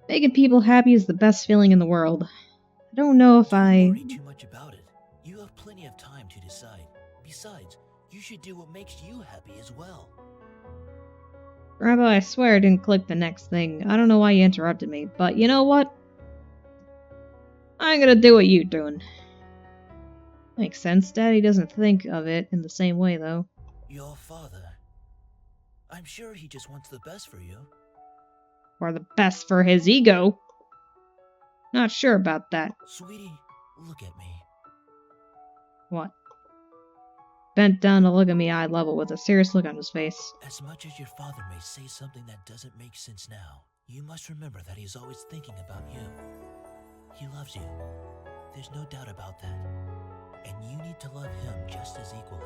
[SPEAKER 1] Making people happy is the best feeling in the world. I don't know if
[SPEAKER 4] Don't worry too much about it. You have plenty of time to decide. Besides, you should do what makes you happy as well.
[SPEAKER 1] Grandpa, I swear I didn't click the next thing. I don't know why you interrupted me, but you know what? I'm gonna do what you're doing. Makes sense. Daddy doesn't think of it in the same way, though.
[SPEAKER 4] Your father. I'm sure he just wants the best for you.
[SPEAKER 1] Or the best for his ego. Not sure about that.
[SPEAKER 4] Sweetie, look at me.
[SPEAKER 1] What? Bent down to look at me eye level with a serious look on his face.
[SPEAKER 4] As much as your father may say something that doesn't make sense now, you must remember that he's always thinking about you. He loves you. There's no doubt about that. And you need to love him just as equally.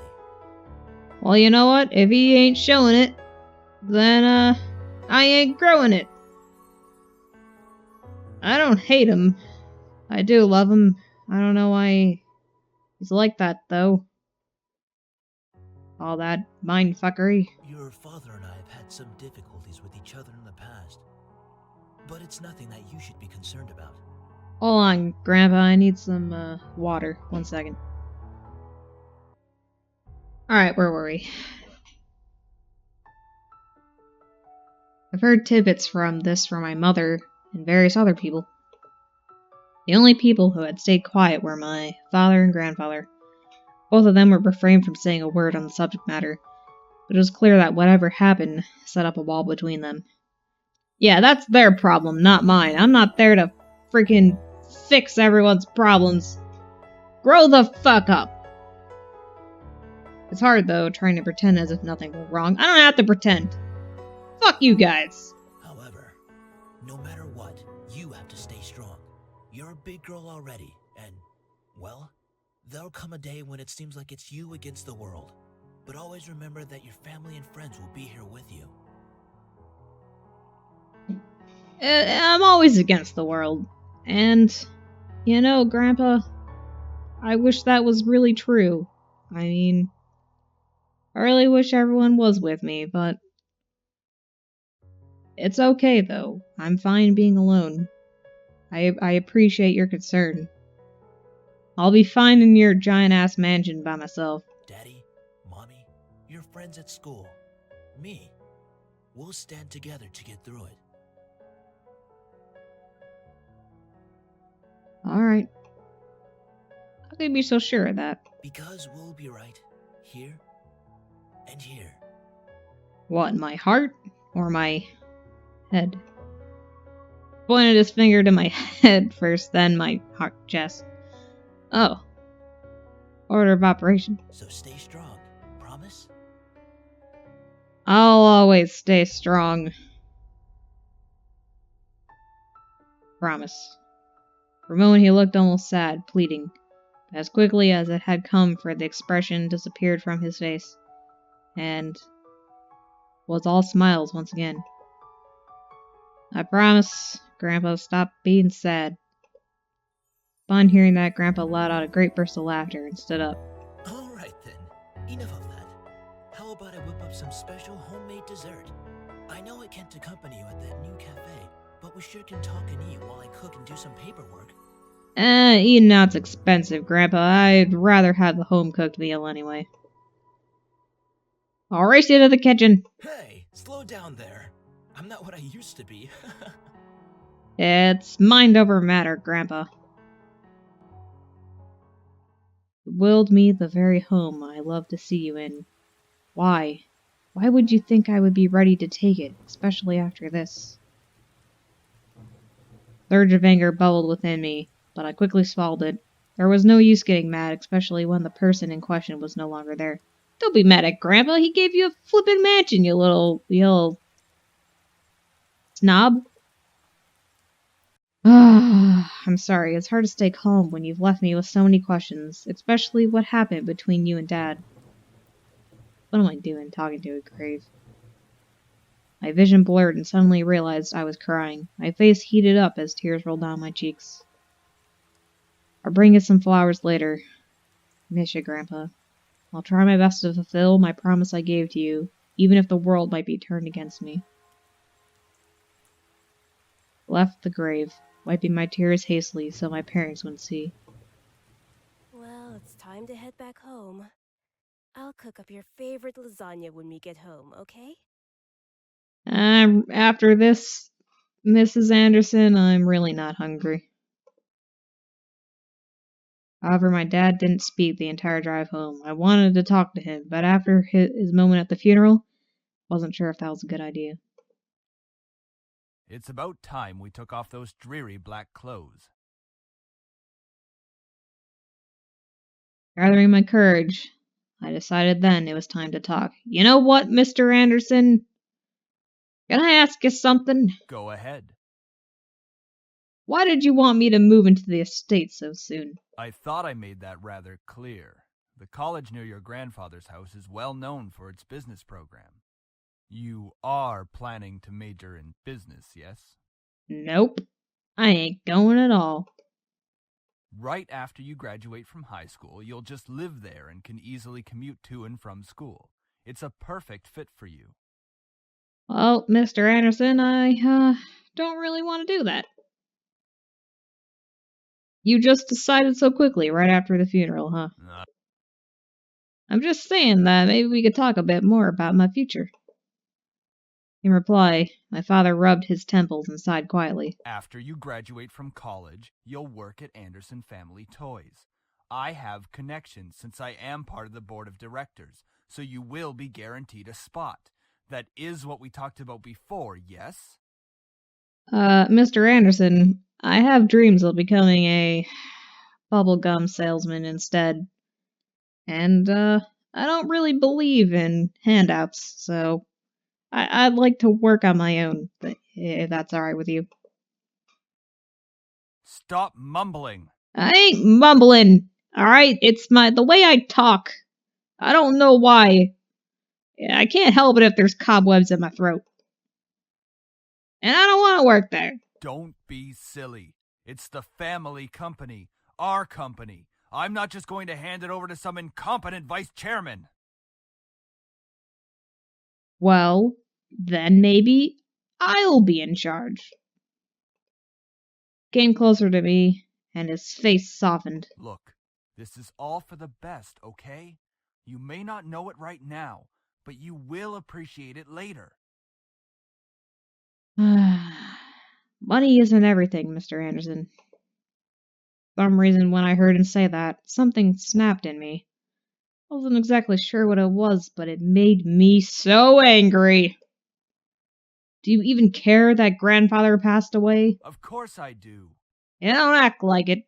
[SPEAKER 1] Well, you know what? If he ain't showing it, then, I ain't growing it. I don't hate him. I do love him. I don't know why he's like that, though. All that mindfuckery.
[SPEAKER 4] Your father and I have had some difficulties with each other in the past. But it's nothing that you should be concerned about.
[SPEAKER 1] Hold on, Grandpa. I need some, water. 1 second. Alright, where were we? I've heard tidbits from my mother and various other people. The only people who had stayed quiet were my father and grandfather. Both of them were refrained from saying a word on the subject matter, but it was clear that whatever happened set up a wall between them. Yeah, that's their problem, not mine. I'm not there to freaking fix everyone's problems. Grow the fuck up! It's hard, though, trying to pretend as if nothing went wrong. I don't have to pretend. Fuck you guys.
[SPEAKER 4] However, no matter what, you have to stay strong. You're a big girl already, and, well, there'll come a day when it seems like it's you against the world. But always remember that your family and friends will be here with you.
[SPEAKER 1] I'm always against the world. And, you know, Grandpa, I wish that was really true. I mean, I really wish everyone was with me, but it's okay, though. I'm fine being alone. I appreciate your concern. I'll be fine in your giant-ass mansion by myself.
[SPEAKER 4] Daddy, Mommy, your friends at school, me. We'll stand together to get through it.
[SPEAKER 1] Alright. How can you be so sure of that?
[SPEAKER 4] Because we'll be right here and here.
[SPEAKER 1] What, my heart? Or my head? Pointed his finger to my head first, then my heart chest. Oh. Order of operation.
[SPEAKER 4] So stay strong. Promise?
[SPEAKER 1] I'll always stay strong. Promise. For a moment he looked almost sad, pleading. But as quickly as it had come for the expression disappeared from his face, and was all smiles once again. I promise. Grandpa, stop being sad. Upon hearing that, Grandpa let out a great burst of laughter and stood up.
[SPEAKER 4] Alright then. Enough of that. How about I whip up some special homemade dessert? I know I can't accompany you at that new cafe, but we sure can talk and eat while I cook and do some paperwork.
[SPEAKER 1] Eating out's expensive, Grandpa. I'd rather have the home-cooked meal anyway. I'll race you to the kitchen.
[SPEAKER 4] Hey, slow down there. I'm not what I used to be.
[SPEAKER 1] It's mind over matter, Grandpa. You willed me the very home I love to see you in. Why? Why would you think I would be ready to take it, especially after this? A surge of anger bubbled within me, but I quickly swallowed it. There was no use getting mad, especially when the person in question was no longer there. Don't be mad at Grandpa, he gave you a flippin' mansion, you little snob. I'm sorry, it's hard to stay calm when you've left me with so many questions, especially what happened between you and Dad. What am I doing, talking to a grave? My vision blurred and suddenly realized I was crying. My face heated up as tears rolled down my cheeks. I'll bring you some flowers later. Miss you, Grandpa. I'll try my best to fulfill my promise I gave to you, even if the world might be turned against me. Left the grave, wiping my tears hastily so my parents wouldn't see.
[SPEAKER 11] Well, it's time to head back home. I'll cook up your favorite lasagna when we get home, okay?
[SPEAKER 1] After this, Mrs. Anderson, I'm really not hungry. However, my dad didn't speak the entire drive home. I wanted to talk to him, but after his moment at the funeral, wasn't sure if that was a good idea.
[SPEAKER 10] It's about time we took off those dreary black clothes.
[SPEAKER 1] Gathering my courage, I decided then it was time to talk. You know what, Mr. Anderson? Can I ask you something?
[SPEAKER 10] Go ahead.
[SPEAKER 1] Why did you want me to move into the estate so soon?
[SPEAKER 10] I thought I made that rather clear. The college near your grandfather's house is well known for its business program. You are planning to major in business, yes?
[SPEAKER 1] Nope. I ain't going at all.
[SPEAKER 10] Right after you graduate from high school, you'll just live there and can easily commute to and from school. It's a perfect fit for you.
[SPEAKER 1] Well, Mr. Anderson, I, don't really want to do that. You just decided so quickly right after the funeral, huh? I'm just saying that maybe we could talk a bit more about my future. In reply, my father rubbed his temples and sighed quietly.
[SPEAKER 10] After you graduate from college, you'll work at Anderson Family Toys. I have connections since I am part of the board of directors, so you will be guaranteed a spot. That is what we talked about before, yes?
[SPEAKER 1] Mr. Anderson, I have dreams of becoming a bubblegum salesman instead. And, I don't really believe in handouts, so I'd like to work on my own, if that's alright with you.
[SPEAKER 10] Stop mumbling.
[SPEAKER 1] I ain't mumbling, alright? It's the way I talk. I don't know why. I can't help it if there's cobwebs in my throat. And I don't want to work there.
[SPEAKER 10] Don't be silly. It's the family company. Our company. I'm not just going to hand it over to some incompetent vice chairman.
[SPEAKER 1] Well, then maybe I'll be in charge. Came closer to me, and his face softened.
[SPEAKER 10] Look, this is all for the best, okay? You may not know it right now, but you will appreciate it later.
[SPEAKER 1] Money isn't everything, Mr. Anderson. For some reason, when I heard him say that, something snapped in me. I wasn't exactly sure what it was, but it made me so angry. Do you even care that grandfather passed away?
[SPEAKER 10] Of course I do.
[SPEAKER 1] You don't act like it.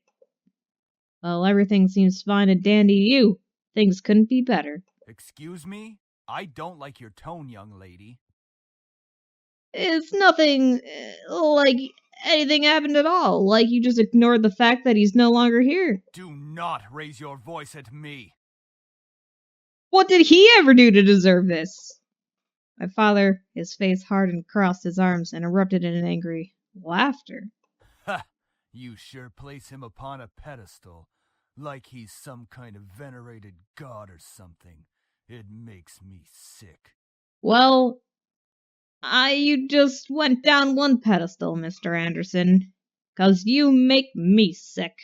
[SPEAKER 1] Well, everything seems fine and dandy to you. Things couldn't be better.
[SPEAKER 10] Excuse me? I don't like your tone, young lady.
[SPEAKER 1] It's nothing like anything happened at all. Like you just ignored the fact that he's no longer here.
[SPEAKER 10] Do not raise your voice at me.
[SPEAKER 1] What did he ever do to deserve this? My father, his face hardened, crossed his arms, and erupted in an angry laughter.
[SPEAKER 10] Ha! You sure place him upon a pedestal, like he's some kind of venerated god or something. It makes me sick.
[SPEAKER 1] Well, you just went down one pedestal, Mr. Anderson, 'cause you make me sick.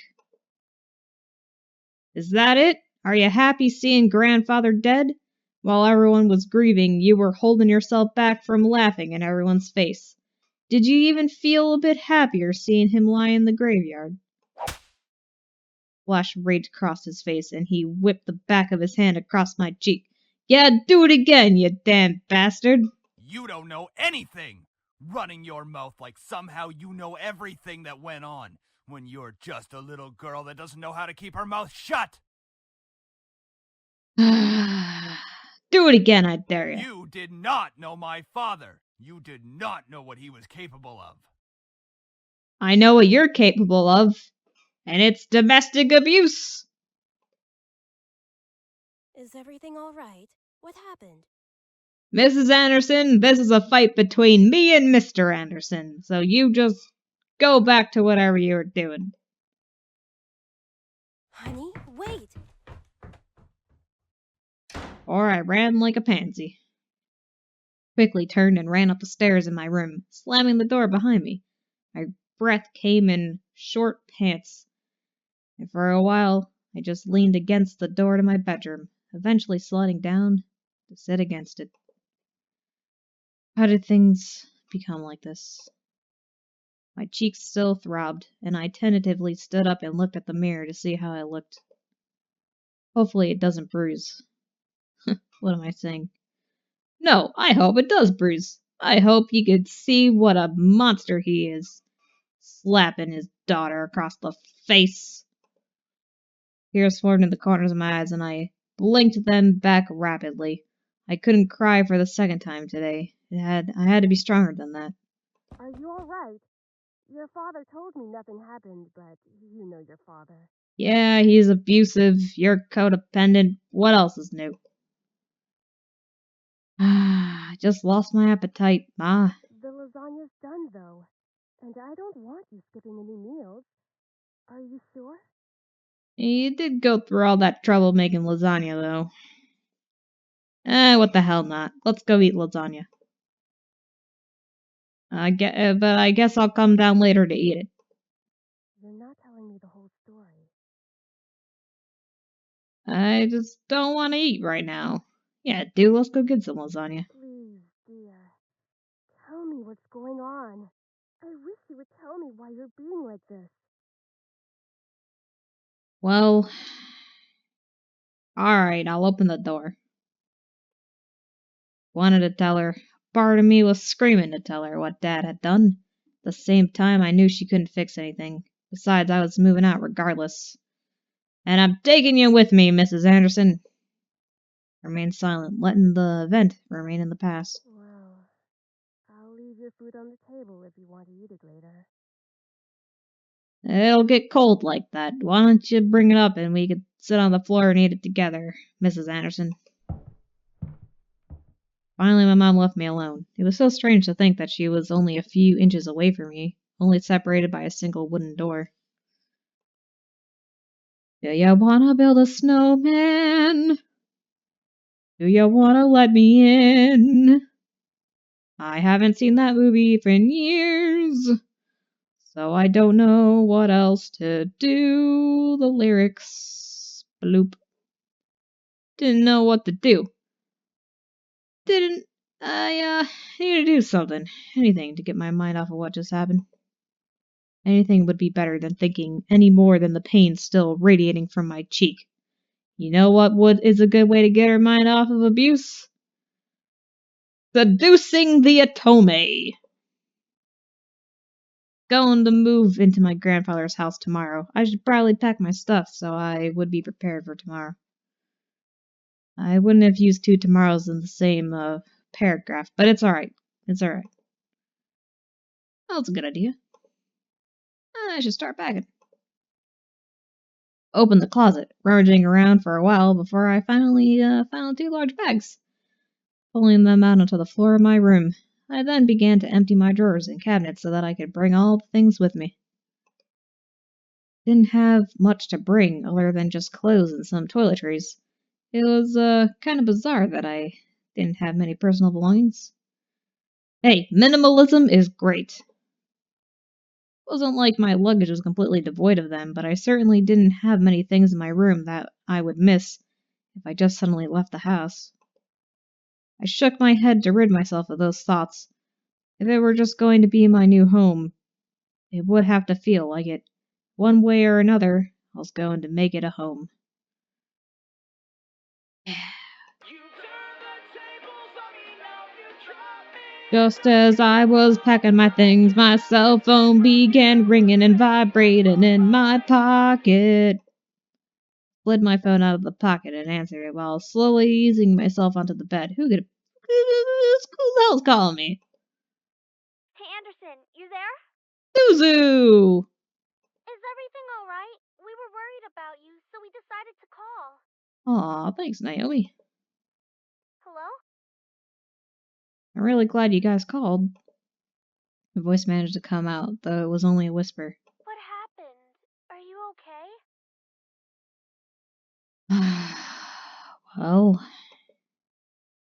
[SPEAKER 1] Is that it? Are you happy seeing grandfather dead? While everyone was grieving, you were holding yourself back from laughing in everyone's face. Did you even feel a bit happier seeing him lie in the graveyard? Flash rage crossed his face, and he whipped the back of his hand across my cheek. Yeah, do it again, you damn bastard!
[SPEAKER 10] You don't know anything! Running your mouth like somehow you know everything that went on, when you're just a little girl that doesn't know how to keep her mouth shut!
[SPEAKER 1] Do it again, I dare you.
[SPEAKER 10] You did not know my father! You did not know what he was capable of!
[SPEAKER 1] I know what you're capable of, and it's domestic abuse!
[SPEAKER 11] Is everything all right? What happened?
[SPEAKER 1] Mrs. Anderson, this is a fight between me and Mr. Anderson, so you just go back to whatever you were doing.
[SPEAKER 11] Honey, wait!
[SPEAKER 1] Or I ran like a pansy. Quickly turned and ran up the stairs in my room, slamming the door behind me. My breath came in short pants, and for a while I just leaned against the door to my bedroom, eventually sliding down to sit against it. How did things become like this? My cheeks still throbbed, and I tentatively stood up and looked at the mirror to see how I looked. Hopefully it doesn't bruise. What am I saying? No, I hope it does bruise. I hope you could see what a monster he is. Slapping his daughter across the face. Tears formed in the corners of my eyes, and I blinked them back rapidly. I couldn't cry for the second time today. I had to be stronger than that.
[SPEAKER 11] Are you alright? Your father told me nothing happened, but you know your father.
[SPEAKER 1] Yeah, he's abusive, you're codependent, what else is new? I just lost my appetite, Ma.
[SPEAKER 11] The lasagna's done, though. And I don't want you skipping any meals. Are you sure?
[SPEAKER 1] You did go through all that trouble making lasagna, though. What the hell not. Let's go eat lasagna. But I guess I'll come down later to eat it.
[SPEAKER 11] You're not telling me the whole story.
[SPEAKER 1] I just don't want to eat right now. Yeah, dude, let's go get some lasagna.
[SPEAKER 11] Please, dear. going on? I wish you would tell me why you're being like this.
[SPEAKER 1] Well, alright, I'll open the door. Wanted to tell her. Part of me was screaming to tell her what Dad had done. At the same time, I knew she couldn't fix anything. Besides, I was moving out regardless. And I'm taking you with me, Mrs. Anderson. Remain silent, letting the event remain in the past.
[SPEAKER 11] Well, I'll leave your food on the table if you want to eat it later.
[SPEAKER 1] It'll get cold like that. Why don't you bring it up and we could sit on the floor and eat it together, Mrs. Anderson? Finally, my mom left me alone. It was so strange to think that she was only a few inches away from me, only separated by a single wooden door. Do you wanna build a snowman? Do you wanna let me in? I haven't seen that movie for years, so I don't know what else to do. The lyrics. Bloop. Didn't know what to do. I need to do something. Anything to get my mind off of what just happened. Anything would be better than thinking any more than the pain still radiating from my cheek. You know what is a good way to get her mind off of abuse? Seducing the Otome! Going to move into my grandfather's house tomorrow. I should probably pack my stuff so I would be prepared for tomorrow. I wouldn't have used 2 tomorrows in the same paragraph, but it's alright. It's alright. Well, it's a good idea. I should start packing. Opened the closet, rummaging around for a while before I finally found 2 large bags. Pulling them out onto the floor of my room, I then began to empty my drawers and cabinets so that I could bring all the things with me. Didn't have much to bring other than just clothes and some toiletries. It was kind of bizarre that I didn't have many personal belongings. Hey, minimalism is great. Wasn't like my luggage was completely devoid of them, but I certainly didn't have many things in my room that I would miss if I just suddenly left the house. I shook my head to rid myself of those thoughts. If it were just going to be my new home, it would have to feel like it. One way or another, I was going to make it a home. Just as I was packing my things, my cell phone began ringing and vibrating in my pocket. Slid my phone out of the pocket and answered it while slowly easing myself onto the bed. Who the hell's calling me?
[SPEAKER 7] Hey, Anderson, you there?
[SPEAKER 1] Suzu!
[SPEAKER 7] Is everything alright? We were worried about you, so we decided to call.
[SPEAKER 1] Aw, thanks, Naomi.
[SPEAKER 7] Hello?
[SPEAKER 1] I'm really glad you guys called. The voice managed to come out, though it was only a whisper.
[SPEAKER 7] What happened? Are you okay?
[SPEAKER 1] Well,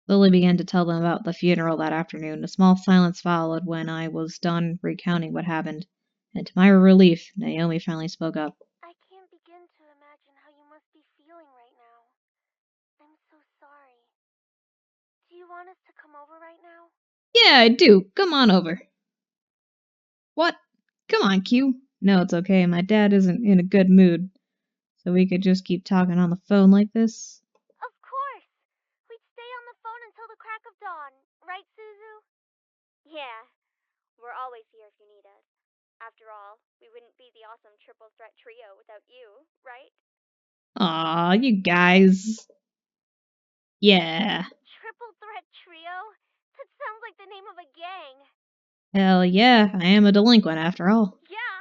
[SPEAKER 1] Lily began to tell them about the funeral that afternoon. A small silence followed when I was done recounting what happened, and to my relief, Naomi finally spoke up.
[SPEAKER 7] I can't begin to imagine how you must be feeling right now. I'm so sorry. Do you want us to come over right now?
[SPEAKER 1] Yeah, I do. Come on over. What? Come on, Q. No, it's okay. My dad isn't in a good mood. So we could just keep talking on the phone like this?
[SPEAKER 7] Of course! We'd stay on the phone until the crack of dawn. Right, Suzu? Yeah. We're always here if you need us. After all, we wouldn't be the awesome triple threat trio without you, right?
[SPEAKER 1] Aw, you guys. Yeah.
[SPEAKER 7] Triple threat trio? That sounds like the name of a gang.
[SPEAKER 1] Hell yeah, I am a delinquent after all.
[SPEAKER 7] Yeah,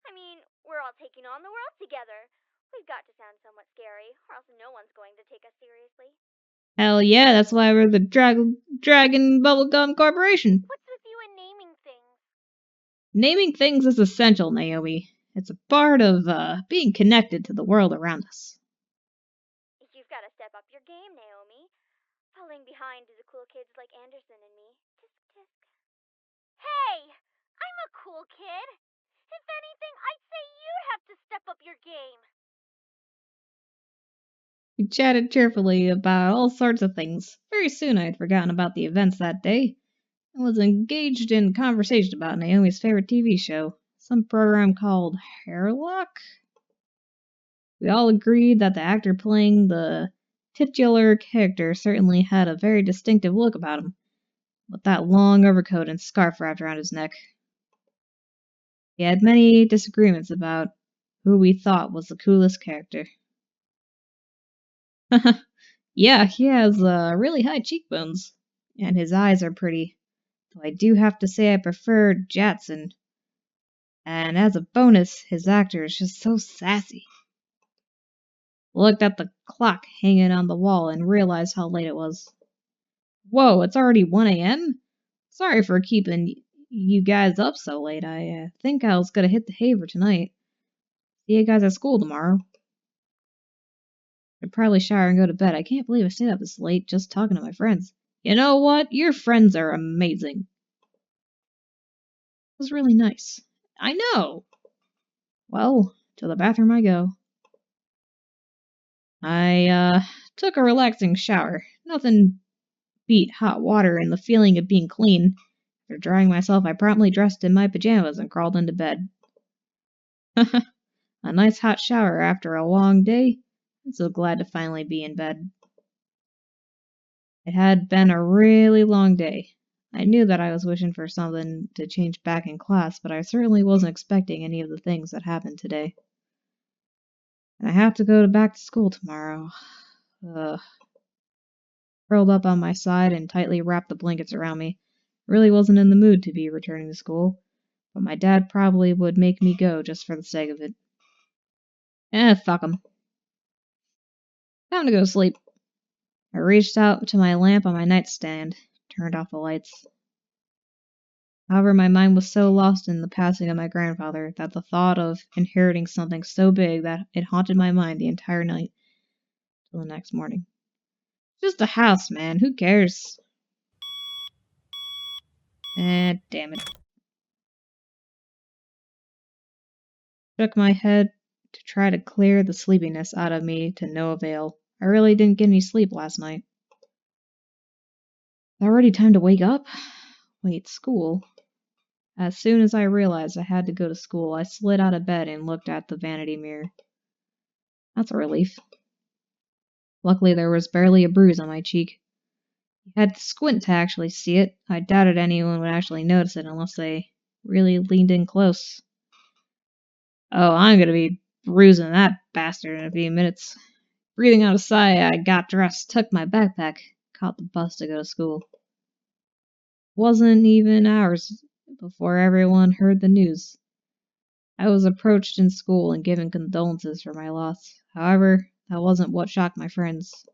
[SPEAKER 7] I mean, we're all taking on the world together. We've got to sound somewhat scary, or else no one's going to take us seriously.
[SPEAKER 1] Hell yeah, that's why we're the Dragon Bubblegum Corporation.
[SPEAKER 7] What's with you and naming things?
[SPEAKER 1] Naming things is essential, Naomi. It's a part of being connected to the world around us.
[SPEAKER 7] You've got to step up your game, Naomi. Falling behind to the cool kids like Anderson and me. Tisk tisk. Hey! I'm a cool kid! If anything, I'd say you'd have to step up your game.
[SPEAKER 1] We chatted cheerfully about all sorts of things. Very soon I had forgotten about the events that day. and was engaged in conversation about Naomi's favorite TV show, some program called Hairlock. We all agreed that the actor playing the titular character certainly had a very distinctive look about him, with that long overcoat and scarf wrapped around his neck. We had many disagreements about who we thought was the coolest character. Yeah, he has really high cheekbones, and his eyes are pretty, though I do have to say I prefer Jatson. And as a bonus, his actor is just so sassy. Looked at the clock hanging on the wall and realized how late it was. Whoa, it's already 1 a.m.? Sorry for keeping you guys up so late. I think I was gonna hit the haver tonight. See you guys at school tomorrow. I'd probably shower and go to bed. I can't believe I stayed up this late just talking to my friends. You know what? Your friends are amazing. It was really nice. I know! Well, to the bathroom I go. I took a relaxing shower. Nothing beat hot water and the feeling of being clean. After drying myself, I promptly dressed in my pajamas and crawled into bed. A nice hot shower after a long day. I'm so glad to finally be in bed. It had been a really long day. I knew that I was wishing for something to change back in class, but I certainly wasn't expecting any of the things that happened today. And I have to go back to school tomorrow. Curled up on my side and tightly wrapped the blankets around me. Really wasn't in the mood to be returning to school, but my dad probably would make me go just for the sake of it. Fuck 'em. Time to go to sleep. I reached out to my lamp on my nightstand, turned off the lights. However, my mind was so lost in the passing of my grandfather that the thought of inheriting something so big that it haunted my mind the entire night till the next morning. Just a house, man. Who cares? Damn it. Shook my head to try to clear the sleepiness out of me to no avail. I really didn't get any sleep last night. Already time to wake up? Wait, school? As soon as I realized I had to go to school, I slid out of bed and looked at the vanity mirror. That's a relief. Luckily, there was barely a bruise on my cheek. You had to squint to actually see it. I doubted anyone would actually notice it unless they really leaned in close. Oh, I'm gonna be bruising that bastard in a few minutes. Breathing out a sigh, I got dressed, took my backpack, caught the bus to go to school. Wasn't even hours before everyone heard the news. I was approached in school and given condolences for my loss. However, that wasn't what shocked my friends.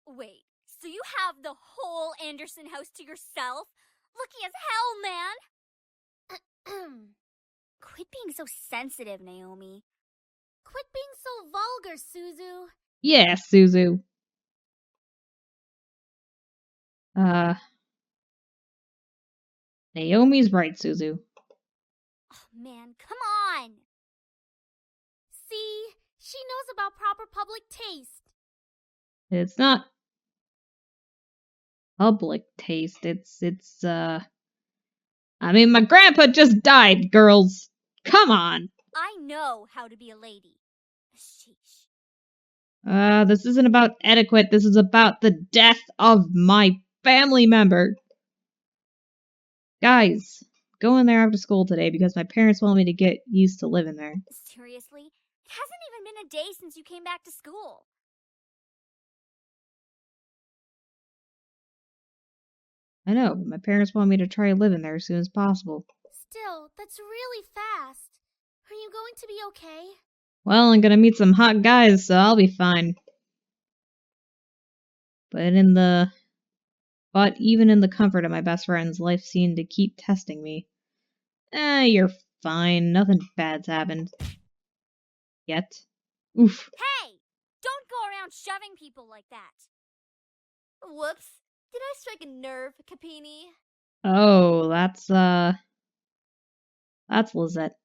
[SPEAKER 7] Wait, so you have the whole Anderson house to yourself? Lucky as hell, man! Quit being so sensitive, Naomi.
[SPEAKER 8] Quit being so vulgar, Suzu.
[SPEAKER 1] Yeah, Suzu. Naomi's right, Suzu.
[SPEAKER 7] Oh, man, come on!
[SPEAKER 8] See, she knows about proper public taste.
[SPEAKER 1] It's not public taste. It's I mean, my grandpa just died, girls. Come on.
[SPEAKER 7] I know how to be a lady. Sheesh.
[SPEAKER 1] This isn't about etiquette. This is about the death of my family member. Guys, going there after school today because my parents want me to get used to living there.
[SPEAKER 7] Seriously? It hasn't even been a day since you came back to school.
[SPEAKER 1] I know, but my parents want me to try living there as soon as possible.
[SPEAKER 8] Still, that's really fast. Are you going to be okay?
[SPEAKER 1] Well, I'm gonna meet some hot guys, so I'll be fine. But even in the comfort of my best friends, life seemed to keep testing me. You're fine. Nothing bad's happened. Yet. Oof.
[SPEAKER 7] Hey! Don't go around shoving people like that.
[SPEAKER 6] Whoops. Did I strike a nerve, Capini?
[SPEAKER 1] Oh, that's Lizette.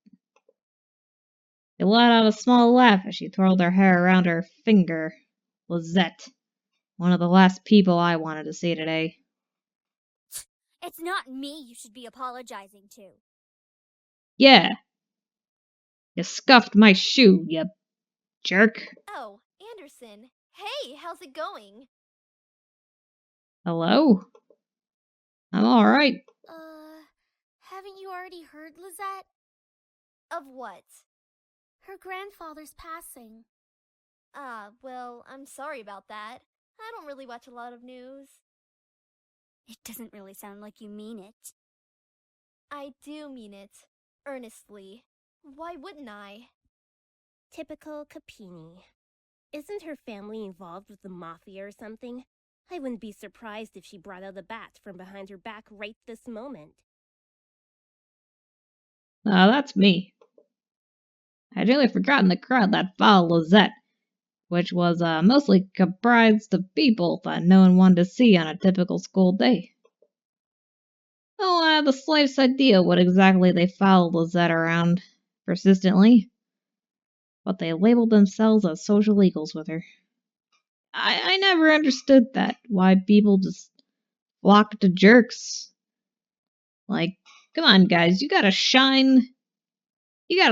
[SPEAKER 1] She let out a small laugh as she twirled her hair around her finger. Lizette. One of the last people I wanted to see today.
[SPEAKER 7] It's not me you should be apologizing to.
[SPEAKER 1] Yeah. You scuffed my shoe, you jerk.
[SPEAKER 6] Oh, Anderson. Hey, how's it going?
[SPEAKER 1] Hello? I'm alright.
[SPEAKER 8] Haven't you already heard, Lizette?
[SPEAKER 6] Of what?
[SPEAKER 8] Her grandfather's passing.
[SPEAKER 6] Well, I'm sorry about that. I don't really watch a lot of news.
[SPEAKER 7] It doesn't really sound like you mean it.
[SPEAKER 6] I do mean it. Earnestly. Why wouldn't I?
[SPEAKER 11] Typical Capini. Isn't her family involved with the mafia or something? I wouldn't be surprised if she brought out a bat from behind her back right this moment.
[SPEAKER 1] That's me. I'd really forgotten the crowd that followed Lizette, which was mostly comprised of people that no one wanted to see on a typical school day. No one had the slightest idea what exactly they followed Lizette around persistently, but they labeled themselves as social equals with her. I never understood that, why people just flocked to jerks. Like, come on, guys, you got a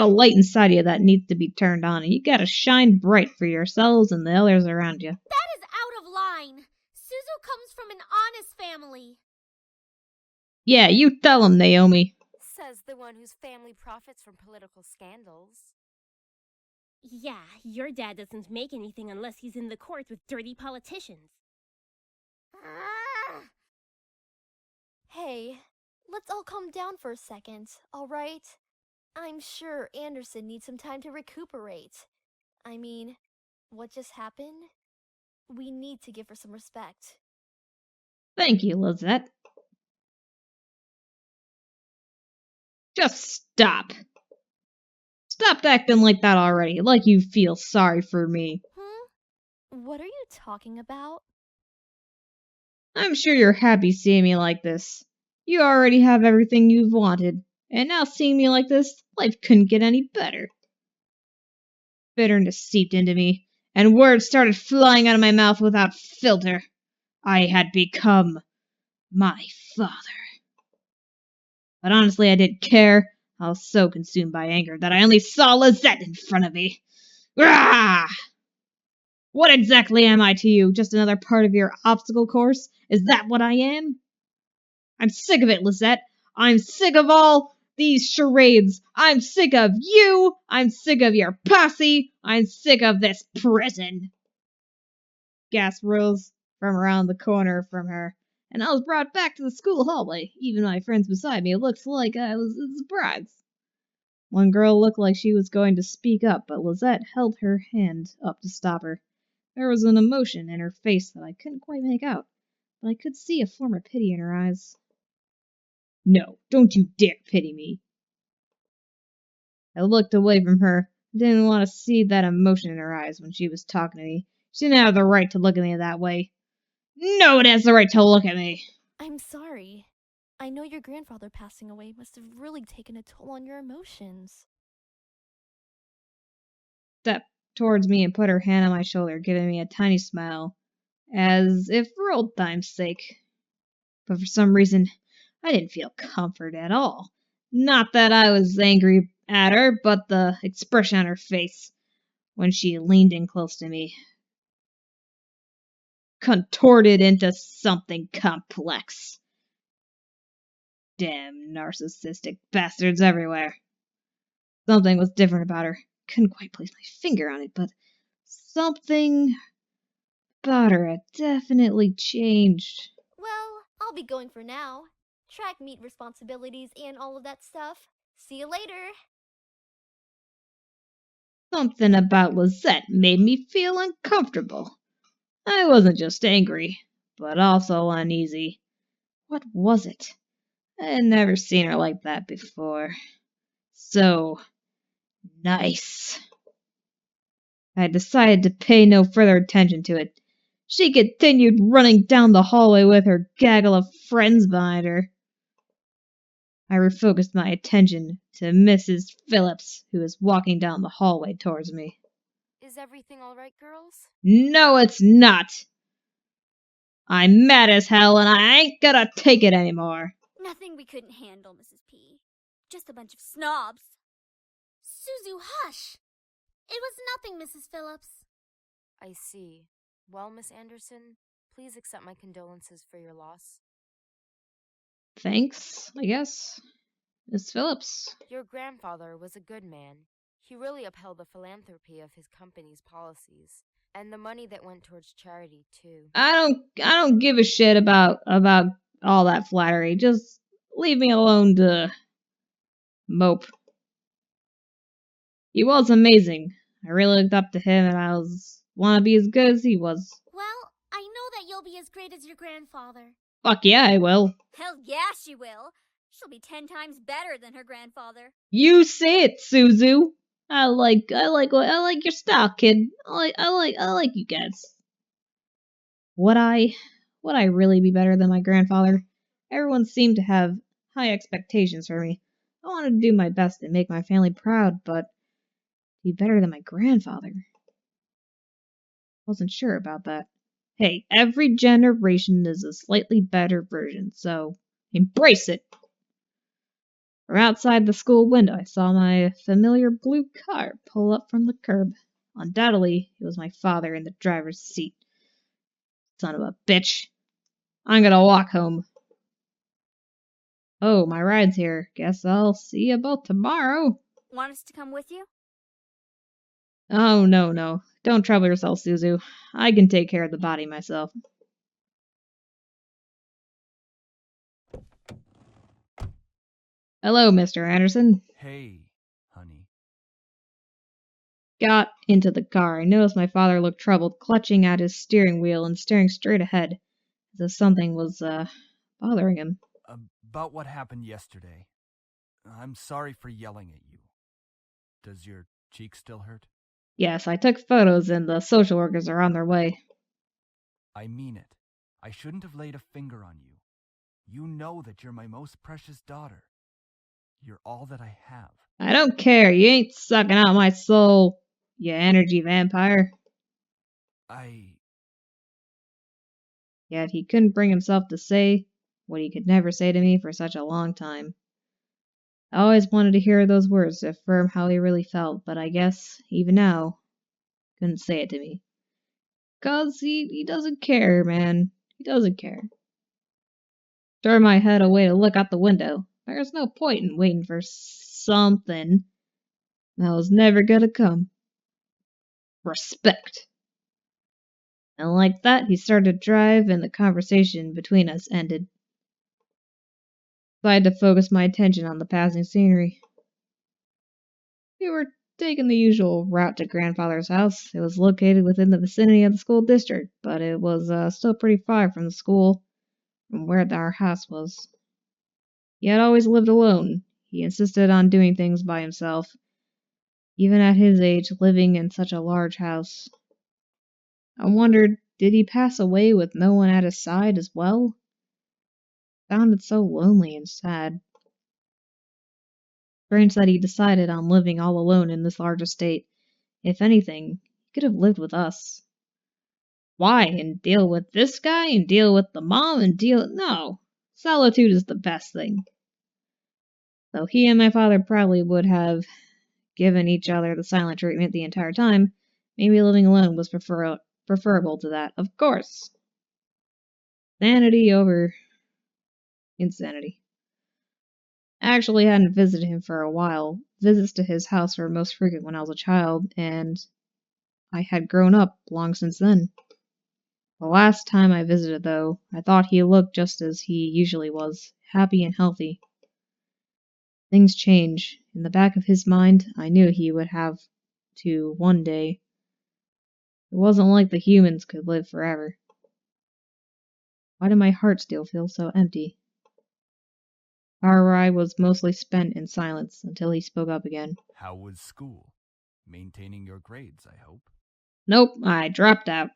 [SPEAKER 1] light inside you that needs to be turned on, and you gotta shine bright for yourselves and the others around you.
[SPEAKER 8] That is out of line. Suzu comes from an honest family.
[SPEAKER 1] Yeah, you tell him, Naomi.
[SPEAKER 6] Says the one whose family profits from political scandals.
[SPEAKER 11] Yeah, your dad doesn't make anything unless he's in the court with dirty politicians.
[SPEAKER 6] Hey, let's all calm down for a second, alright? I'm sure Anderson needs some time to recuperate. I mean, what just happened? We need to give her some respect.
[SPEAKER 1] Thank you, Lizette. Just stop. Stop acting like that already, like you feel sorry for me.
[SPEAKER 6] What are you talking about?
[SPEAKER 1] I'm sure you're happy seeing me like this. You already have everything you've wanted, and now seeing me like this, life couldn't get any better. Bitterness seeped into me, and words started flying out of my mouth without filter. I had become my father. But honestly, I didn't care. I was so consumed by anger that I only saw Lizette in front of me. Rah! What exactly am I to you? Just another part of your obstacle course? Is that what I am? I'm sick of it, Lizette. I'm sick of all these charades. I'm sick of you. I'm sick of your posse. I'm sick of this prison. Gas rose from around the corner from her, and I was brought back to the school hallway. Even my friends beside me looked like I was surprised. One girl looked like she was going to speak up, but Lizette held her hand up to stop her. There was an emotion in her face that I couldn't quite make out, but I could see a form of pity in her eyes. No, don't you dare pity me. I looked away from her. I didn't want to see that emotion in her eyes when she was talking to me. She didn't have the right to look at me that way. No one has the right to look at me.
[SPEAKER 6] I'm sorry. I know your grandfather passing away must have really taken a toll on your emotions.
[SPEAKER 1] Stepped towards me and put her hand on my shoulder, giving me a tiny smile, as if for old time's sake. But for some reason, I didn't feel comfort at all. Not that I was angry at her, but the expression on her face when she leaned in close to me contorted into something complex. Damn narcissistic bastards everywhere. Something was different about her. Couldn't quite place my finger on it, but something about her had definitely changed.
[SPEAKER 6] Well, I'll be going for now. Track meet responsibilities and all of that stuff. See you later.
[SPEAKER 1] Something about Lizette made me feel uncomfortable. I wasn't just angry, but also uneasy. What was it? I had never seen her like that before. So nice. I decided to pay no further attention to it. She continued running down the hallway with her gaggle of friends behind her. I refocused my attention to Mrs. Phillips, who was walking down the hallway towards me.
[SPEAKER 6] Is everything alright, girls?
[SPEAKER 1] No, it's not! I'm mad as hell and I ain't gonna take it anymore.
[SPEAKER 7] Nothing we couldn't handle, Mrs. P. Just a bunch of snobs.
[SPEAKER 8] Suzu, hush! It was nothing, Mrs. Phillips.
[SPEAKER 12] I see. Well, Miss Anderson, please accept my condolences for your loss.
[SPEAKER 1] Thanks, I guess. Miss Phillips.
[SPEAKER 12] Your grandfather was a good man. He really upheld the philanthropy of his company's policies, and the money that went towards charity, too.
[SPEAKER 1] I don't give a shit about all that flattery. Just leave me alone to mope. He was amazing. I really looked up to him and I want to be as good as he was.
[SPEAKER 8] Well, I know that you'll be as great as your grandfather.
[SPEAKER 1] Fuck yeah, I will.
[SPEAKER 7] Hell yeah, she will. She'll be 10 times better than her grandfather.
[SPEAKER 1] You say it, Suzu. I like your style, kid. I like you guys. Would I really be better than my grandfather? Everyone seemed to have high expectations for me. I wanted to do my best and make my family proud, but be better than my grandfather. Wasn't sure about that. Hey, every generation is a slightly better version, so embrace it! From outside the school window, I saw my familiar blue car pull up from the curb. Undoubtedly, it was my father in the driver's seat. Son of a bitch. I'm gonna walk home. Oh, my ride's here. Guess I'll see you both tomorrow.
[SPEAKER 7] Want us to come with you?
[SPEAKER 1] Oh, no. Don't trouble yourself, Suzu. I can take care of the body myself. Hello, Mr. Anderson.
[SPEAKER 10] Hey, honey.
[SPEAKER 1] Got into the car. I noticed my father looked troubled, clutching at his steering wheel and staring straight ahead, as if something was, bothering him.
[SPEAKER 10] About what happened yesterday. I'm sorry for yelling at you. Does your cheek still hurt?
[SPEAKER 1] Yes, I took photos and the social workers are on their way.
[SPEAKER 10] I mean it. I shouldn't have laid a finger on you. You know that you're my most precious daughter. You're all that I have.
[SPEAKER 1] I don't care. You ain't sucking out my soul, you energy vampire. Yet he couldn't bring himself to say what he could never say to me for such a long time. I always wanted to hear those words to affirm how he really felt, but I guess, even now, couldn't say it to me. 'Cause he doesn't care, man. He doesn't care. Turned my head away to look out the window. There's no point in waiting for something that was never gonna come. Respect. And like that, he started to drive, and the conversation between us ended. So I had to focus my attention on the passing scenery. We were taking the usual route to grandfather's house. It was located within the vicinity of the school district, but it was still pretty far from the school, from where our house was. He had always lived alone. He insisted on doing things by himself, even at his age, living in such a large house. I wondered, did he pass away with no one at his side as well? It sounded so lonely and sad. Strange that he decided on living all alone in this large estate. If anything, he could have lived with us. Why? And deal with this guy, and deal with the mom, and deal... No! Solitude is the best thing. Though he and my father probably would have given each other the silent treatment the entire time, maybe living alone was preferable to that, of course. Sanity over insanity. I actually hadn't visited him for a while. Visits to his house were most frequent when I was a child, and I had grown up long since then. The last time I visited, though, I thought he looked just as he usually was, happy and healthy. Things change. In the back of his mind, I knew he would have to one day. It wasn't like the humans could live forever. Why did my heart still feel so empty? Our ride was mostly spent in silence until he spoke up again.
[SPEAKER 10] How was school? Maintaining your grades, I hope.
[SPEAKER 1] Nope, I dropped out.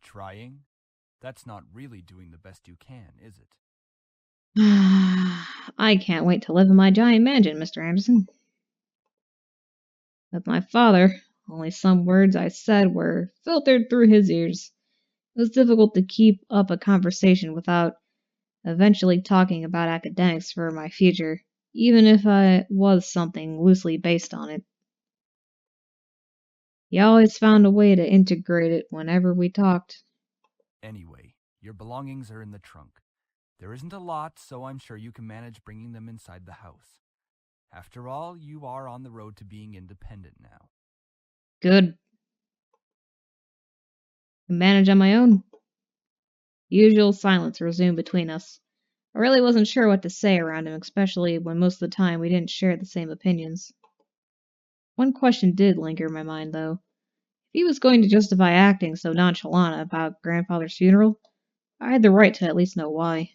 [SPEAKER 10] Trying? That's not really doing the best you can, is it?
[SPEAKER 1] I can't wait to live in my giant mansion, Mr. Anderson. With my father, only some words I said were filtered through his ears. It was difficult to keep up a conversation without eventually talking about academics for my future, even if I was something loosely based on it. He always found a way to integrate it whenever we talked.
[SPEAKER 10] Anyway, your belongings are in the trunk. There isn't a lot, so I'm sure you can manage bringing them inside the house. After all, you are on the road to being independent now.
[SPEAKER 1] Good. I manage on my own. Usual silence resumed between us. I really wasn't sure what to say around him, especially when most of the time we didn't share the same opinions. One question did linger in my mind, though. If he was going to justify acting so nonchalant about grandfather's funeral, I had the right to at least know why.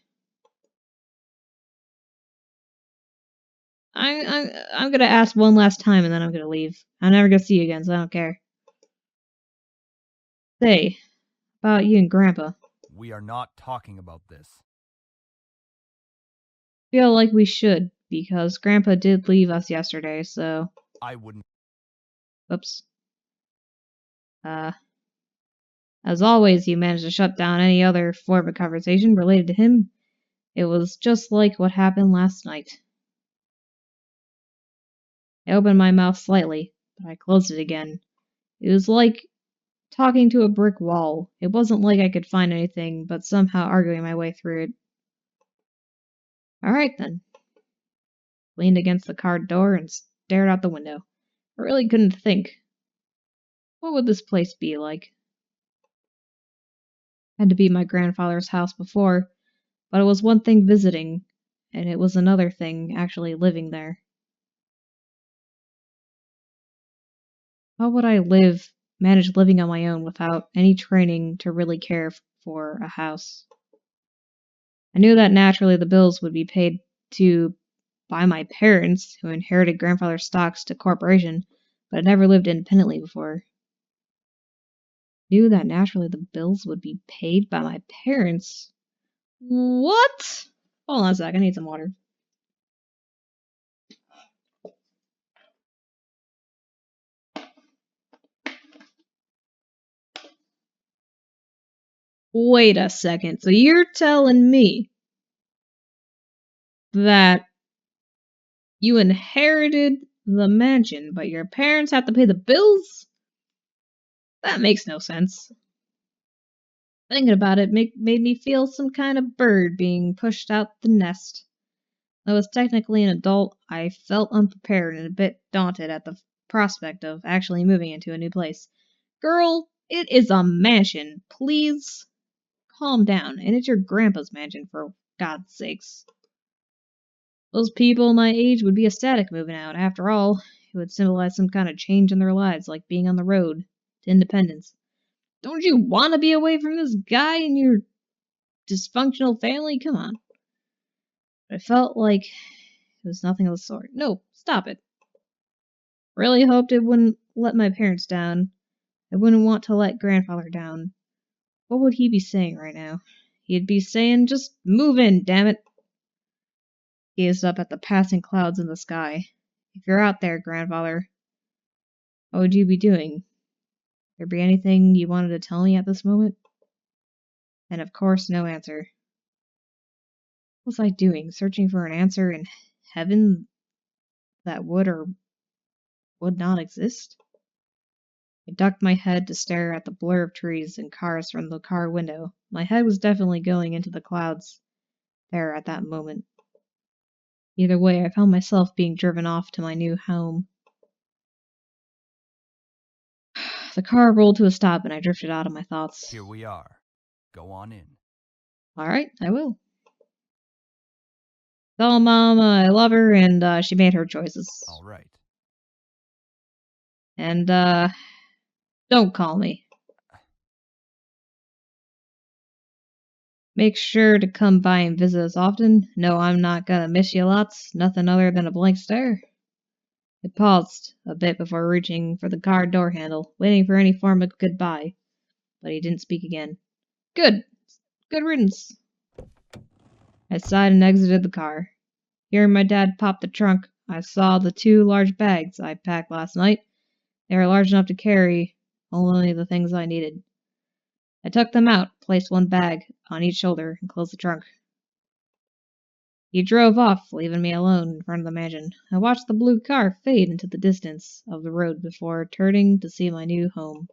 [SPEAKER 1] I'm gonna ask one last time and then I'm gonna leave. I'm never gonna see you again, so I don't care. Say, about you and Grandpa.
[SPEAKER 10] We are not talking about this.
[SPEAKER 1] Feel like we should, because Grandpa did leave us yesterday, so...
[SPEAKER 10] I wouldn't...
[SPEAKER 1] Oops. As always, you managed to shut down any other form of conversation related to him. It was just like what happened last night. I opened my mouth slightly, but I closed it again. It was like talking to a brick wall. It wasn't like I could find anything, but somehow arguing my way through it. Alright then. Leaned against the car door and stared out the window. I really couldn't think. What would this place be like? Had to be my grandfather's house before, but it was one thing visiting, and it was another thing actually living there. How would I manage living on my own without any training to really care for a house? I knew that naturally the bills would be paid to by my parents, who inherited grandfather's stocks to corporation, but had never lived independently before. Knew that naturally the bills would be paid by my parents. What? Hold on a sec, I need some water. Wait a second, so you're telling me that you inherited the mansion, but your parents have to pay the bills? That makes no sense. Thinking about it made me feel some kind of bird being pushed out the nest. Though I was technically an adult, I felt unprepared and a bit daunted at the prospect of actually moving into a new place. Girl, it is a mansion. Please calm down. And it's your grandpa's mansion, for God's sakes. Those people my age would be ecstatic moving out. After all, it would symbolize some kind of change in their lives, like being on the road to independence. Don't you want to be away from this guy and your dysfunctional family? Come on. But I felt like it was nothing of the sort. No, stop it. Really hoped it wouldn't let my parents down. I wouldn't want to let grandfather down. What would he be saying right now? He'd be saying, just move in, damn it. Gazed up at the passing clouds in the sky. If you're out there, grandfather, what would you be doing? There be anything you wanted to tell me at this moment? And of course, no answer. What was I doing? Searching for an answer in heaven that would or would not exist? I ducked my head to stare at the blur of trees and cars from the car window. My head was definitely going into the clouds there at that moment. Either way, I found myself being driven off to my new home. The car rolled to a stop and I drifted out of my thoughts.
[SPEAKER 10] Here we are. Go on in.
[SPEAKER 1] Alright, I will. Tell Mom I love her and she made her choices.
[SPEAKER 10] Alright.
[SPEAKER 1] And, don't call me. Make sure to come by and visit us often. No, I'm not gonna miss you lots. Nothing other than a blank stare. I paused a bit before reaching for the car door handle, waiting for any form of goodbye. But he didn't speak again. Good. Good riddance. I sighed and exited the car. Hearing my dad pop the trunk, I saw the 2 large bags I packed last night. They were large enough to carry only the things I needed. I took them out, placed one bag on each shoulder, and closed the trunk. He drove off, leaving me alone in front of the mansion. I watched the blue car fade into the distance of the road before turning to see my new home.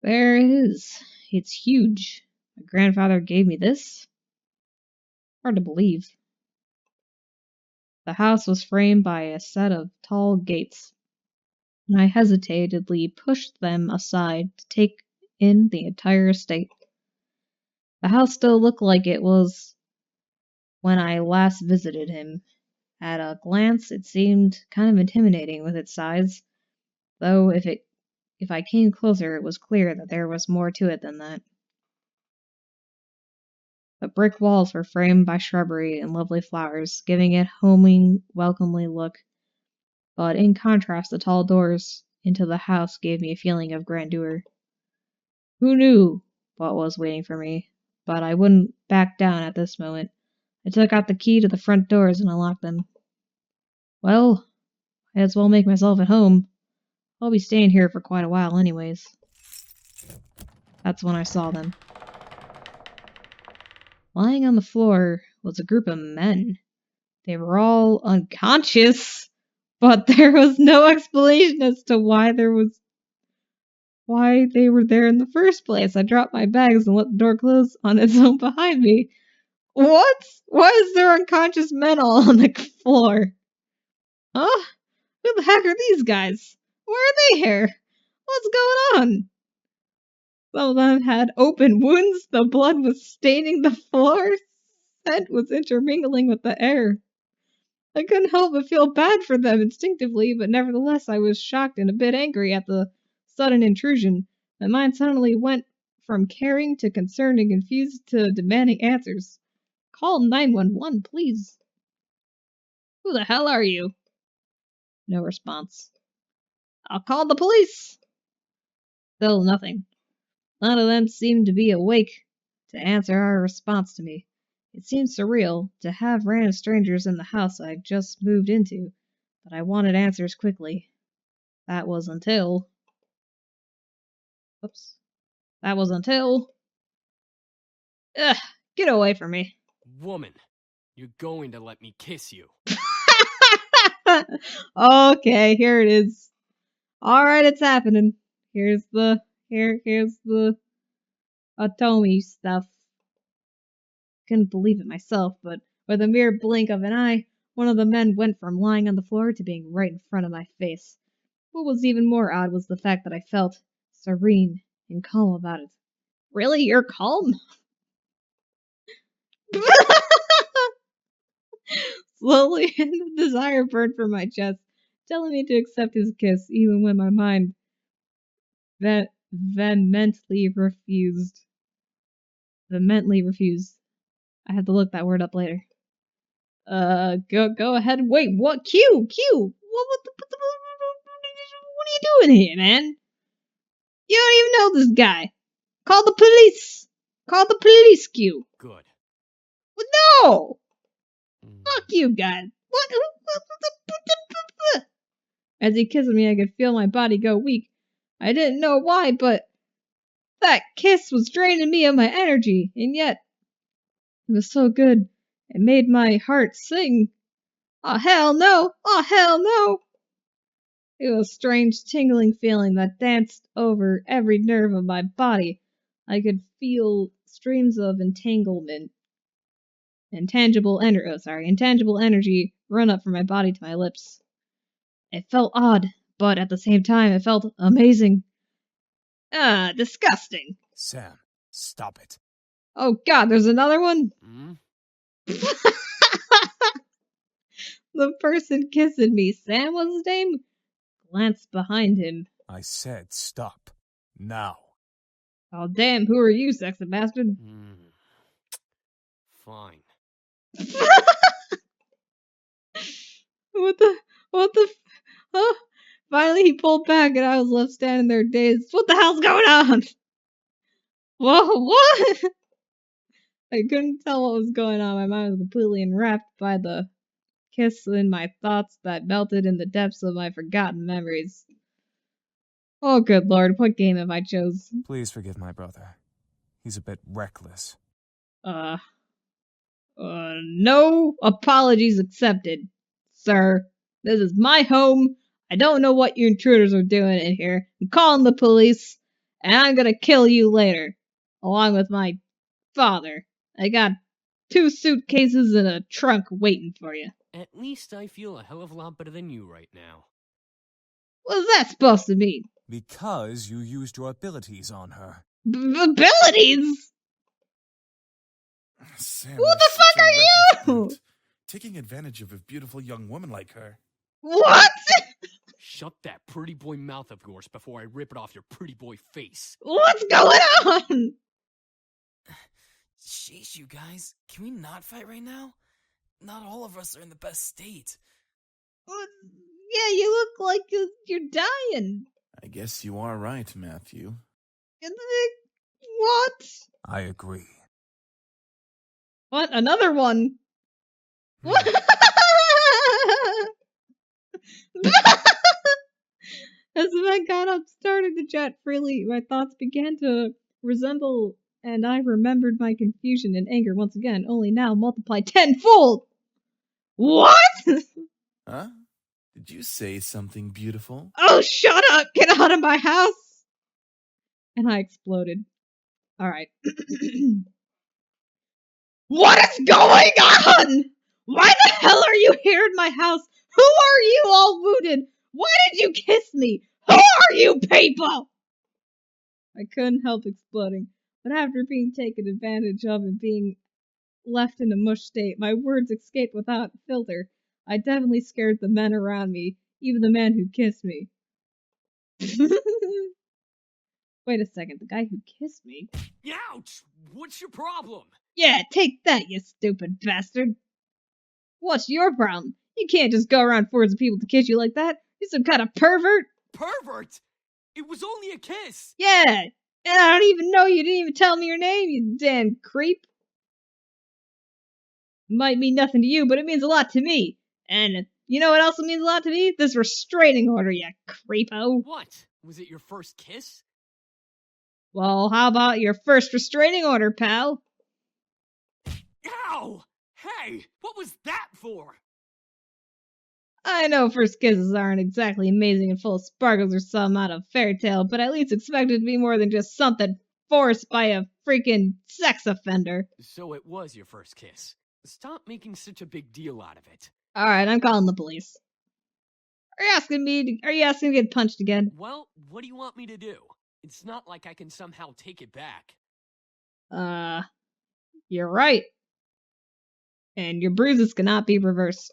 [SPEAKER 1] There it is. It's huge. My grandfather gave me this? Hard to believe. The house was framed by a set of tall gates, and I hesitantly pushed them aside to take in the entire estate. The house still looked like it was when I last visited him. At a glance, it seemed kind of intimidating with its size, though if I came closer, it was clear that there was more to it than that. The brick walls were framed by shrubbery and lovely flowers, giving it a homely, welcomely look. But in contrast, the tall doors into the house gave me a feeling of grandeur. Who knew what was waiting for me? But I wouldn't back down at this moment. I took out the key to the front doors and unlocked them. Well, might as well make myself at home. I'll be staying here for quite a while anyways. That's when I saw them. Lying on the floor was a group of men. They were all unconscious, but there was no explanation as to why they were there in the first place. I dropped my bags and let the door close on its own behind me. What? Why is there unconscious men all on the floor? Huh? Who the heck are these guys? Why are they here? What's going on? Some of them had open wounds. The blood was staining the floor. Scent was intermingling with the air. I couldn't help but feel bad for them instinctively, but nevertheless I was shocked and a bit angry at the sudden intrusion. My mind suddenly went from caring to concerned and confused to demanding answers. Call 911, please. Who the hell are you? No response. I'll call the police. Still nothing. None of them seemed to be awake to answer our response to me. It seemed surreal to have random strangers in the house I'd just moved into, but I wanted answers quickly. That was until... Ugh, get away from me.
[SPEAKER 9] Woman, you're going to let me kiss you.
[SPEAKER 1] Okay, here it is. Alright, it's happening. Here's the Otome stuff. Couldn't believe it myself, but with a mere blink of an eye, one of the men went from lying on the floor to being right in front of my face. What was even more odd was the fact that I felt serene and calm about it. Really? You're calm? Slowly, the desire burned from my chest, telling me to accept his kiss, even when my mind vehemently refused. Vehemently refused. I had to look that word up later. Go ahead. Wait, what? Q! What are you doing here, man? You don't even know this guy. Call the police! Call the police, Q!
[SPEAKER 9] Good.
[SPEAKER 1] No! Fuck you guys! What? As he kissed me, I could feel my body go weak. I didn't know why, but that kiss was draining me of my energy, and yet it was so good. It made my heart sing. Oh, hell no! Oh, hell no! It was a strange, tingling feeling that danced over every nerve of my body. I could feel streams of intangible energy run up from my body to my lips. It felt odd, but at the same time, it felt amazing. Disgusting.
[SPEAKER 3] Sam, stop it.
[SPEAKER 1] Oh God, there's another one?
[SPEAKER 9] Hmm?
[SPEAKER 1] The person kissing me, Sam was his name? Glanced behind him.
[SPEAKER 3] I said stop. Now.
[SPEAKER 1] Oh damn, who are you, sexy bastard?
[SPEAKER 9] Fine.
[SPEAKER 1] What the huh? Finally he pulled back and I was left standing there dazed. What the hell's going on? Whoa, what? I couldn't tell what was going on. My mind was completely enwrapped by the kiss in my thoughts that melted in the depths of my forgotten memories. Oh, good lord, what game have I chose?
[SPEAKER 3] Please forgive my brother. He's a bit reckless.
[SPEAKER 1] No apologies accepted, sir. This is my home. I don't know what you intruders are doing in here. I'm calling the police, and I'm gonna kill you later, along with my father. I got 2 suitcases and a trunk waiting for you.
[SPEAKER 13] At least I feel a hell of a lot better than you right now.
[SPEAKER 1] What's that supposed to mean?
[SPEAKER 3] Because you used your abilities on her.
[SPEAKER 1] Abilities?
[SPEAKER 2] Sam,
[SPEAKER 1] Who the fuck are you?
[SPEAKER 2] Taking advantage of a beautiful young woman like her.
[SPEAKER 1] What?
[SPEAKER 13] Shut that pretty boy mouth of yours before I rip it off your pretty boy face.
[SPEAKER 1] What's going on?
[SPEAKER 9] Sheesh, you guys. Can we not fight right now? Not all of us are in the best state.
[SPEAKER 1] Yeah, you look like you're dying.
[SPEAKER 2] I guess you are right, Matthew.
[SPEAKER 1] What?
[SPEAKER 3] I agree.
[SPEAKER 1] What? Another one? What? As the man got up, started to chat freely, my thoughts began to resemble, and I remembered my confusion and anger once again, only now multiplied tenfold. What?
[SPEAKER 2] Huh? Did you say something beautiful?
[SPEAKER 1] Oh, shut up! Get out of my house! And I exploded. Alright. What is going on? Why the hell are you here in my house? Who are you all wounded? Why did you kiss me? Who are you people? I couldn't help exploding, but after being taken advantage of and being left in a mush state, my words escaped without filter. I definitely scared the men around me, even the man who kissed me. Wait a second, the guy who kissed me?
[SPEAKER 13] Ouch! What's your problem?
[SPEAKER 1] Yeah, take that, you stupid bastard! What's your problem? You can't just go around forcing people to kiss you like that. You're some kind of pervert?
[SPEAKER 13] Pervert? It was only a kiss!
[SPEAKER 1] Yeah, and I don't even know you didn't even tell me your name, you damn creep. Might mean nothing to you, but it means a lot to me. And you know what else means a lot to me? This restraining order, you creepo.
[SPEAKER 13] What? Was it your first kiss?
[SPEAKER 1] Well, how about your first restraining order, pal?
[SPEAKER 13] Ow! Hey, what was that for?
[SPEAKER 1] I know first kisses aren't exactly amazing and full of sparkles or some out of fairy tale, but at least expect it to be more than just something forced by a freaking sex offender.
[SPEAKER 13] So it was your first kiss. Stop making such a big deal out of it.
[SPEAKER 1] Alright, I'm calling the police. Are you asking me to get punched again?
[SPEAKER 13] Well, what do you want me to do? It's not like I can somehow take it back.
[SPEAKER 1] You're right. And your bruises cannot be reversed.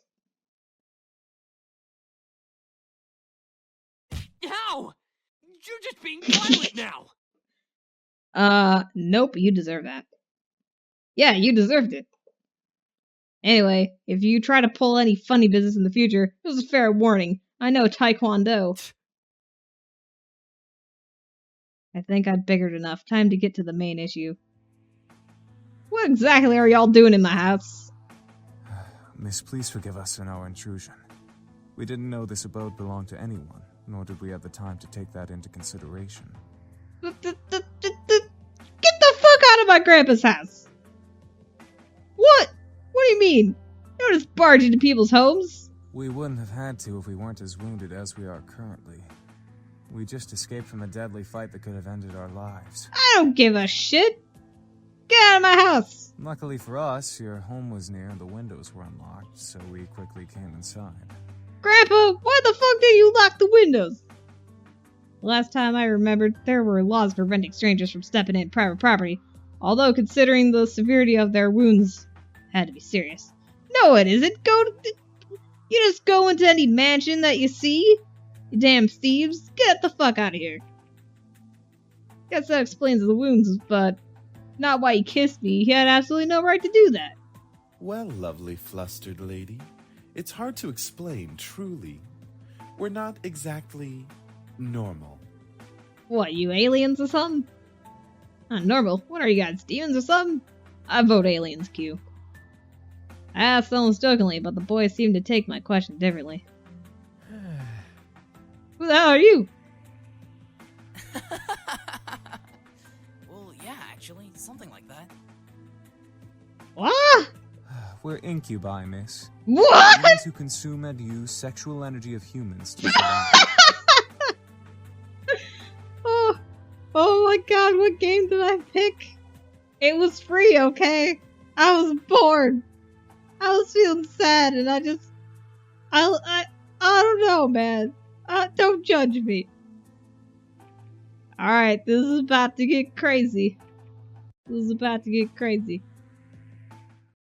[SPEAKER 13] Ow! You're just being violent now!
[SPEAKER 1] Nope, you deserve that. Yeah, you deserved it. Anyway, if you try to pull any funny business in the future, here's a fair warning. I know Taekwondo. I think I've biggered enough. Time to get to the main issue. What exactly are y'all doing in my house?
[SPEAKER 3] Miss, please forgive us in our intrusion. We didn't know this abode belonged to anyone, nor did we have the time to take that into consideration.
[SPEAKER 1] Get the fuck out of my grandpa's house! What? What do you mean? You don't just barge into people's homes?
[SPEAKER 3] We wouldn't have had to if we weren't as wounded as we are currently. We just escaped from a deadly fight that could have ended our lives.
[SPEAKER 1] I don't give a shit! Get out of my house!
[SPEAKER 3] Luckily for us, your home was near and the windows were unlocked, so we quickly came inside.
[SPEAKER 1] Grandpa, why the fuck did you lock the windows? Last time I remembered, there were laws preventing strangers from stepping in private property, although considering the severity of their wounds, had to be serious. No, it isn't. You just go into any mansion that you see? You damn thieves. Get the fuck out of here. Guess that explains the wounds, but not why he kissed me. He had absolutely no right to do that.
[SPEAKER 2] Well, lovely flustered lady, it's hard to explain, truly. We're not exactly normal.
[SPEAKER 1] What, you aliens or something? Not normal. What are you guys, demons or something? I vote aliens, Q. I asked almost jokingly, but the boys seemed to take my question differently. Who the hell are you?
[SPEAKER 14] Well, yeah, actually, something like that.
[SPEAKER 1] What?
[SPEAKER 3] We're incubi, miss.
[SPEAKER 1] What?
[SPEAKER 3] Humans who consume and use sexual energy of humans to survive.
[SPEAKER 1] Oh my god, what game did I pick? It was free, okay? I was bored. I was feeling sad and I don't know, man. Don't judge me. Alright, this is about to get crazy. This is about to get crazy.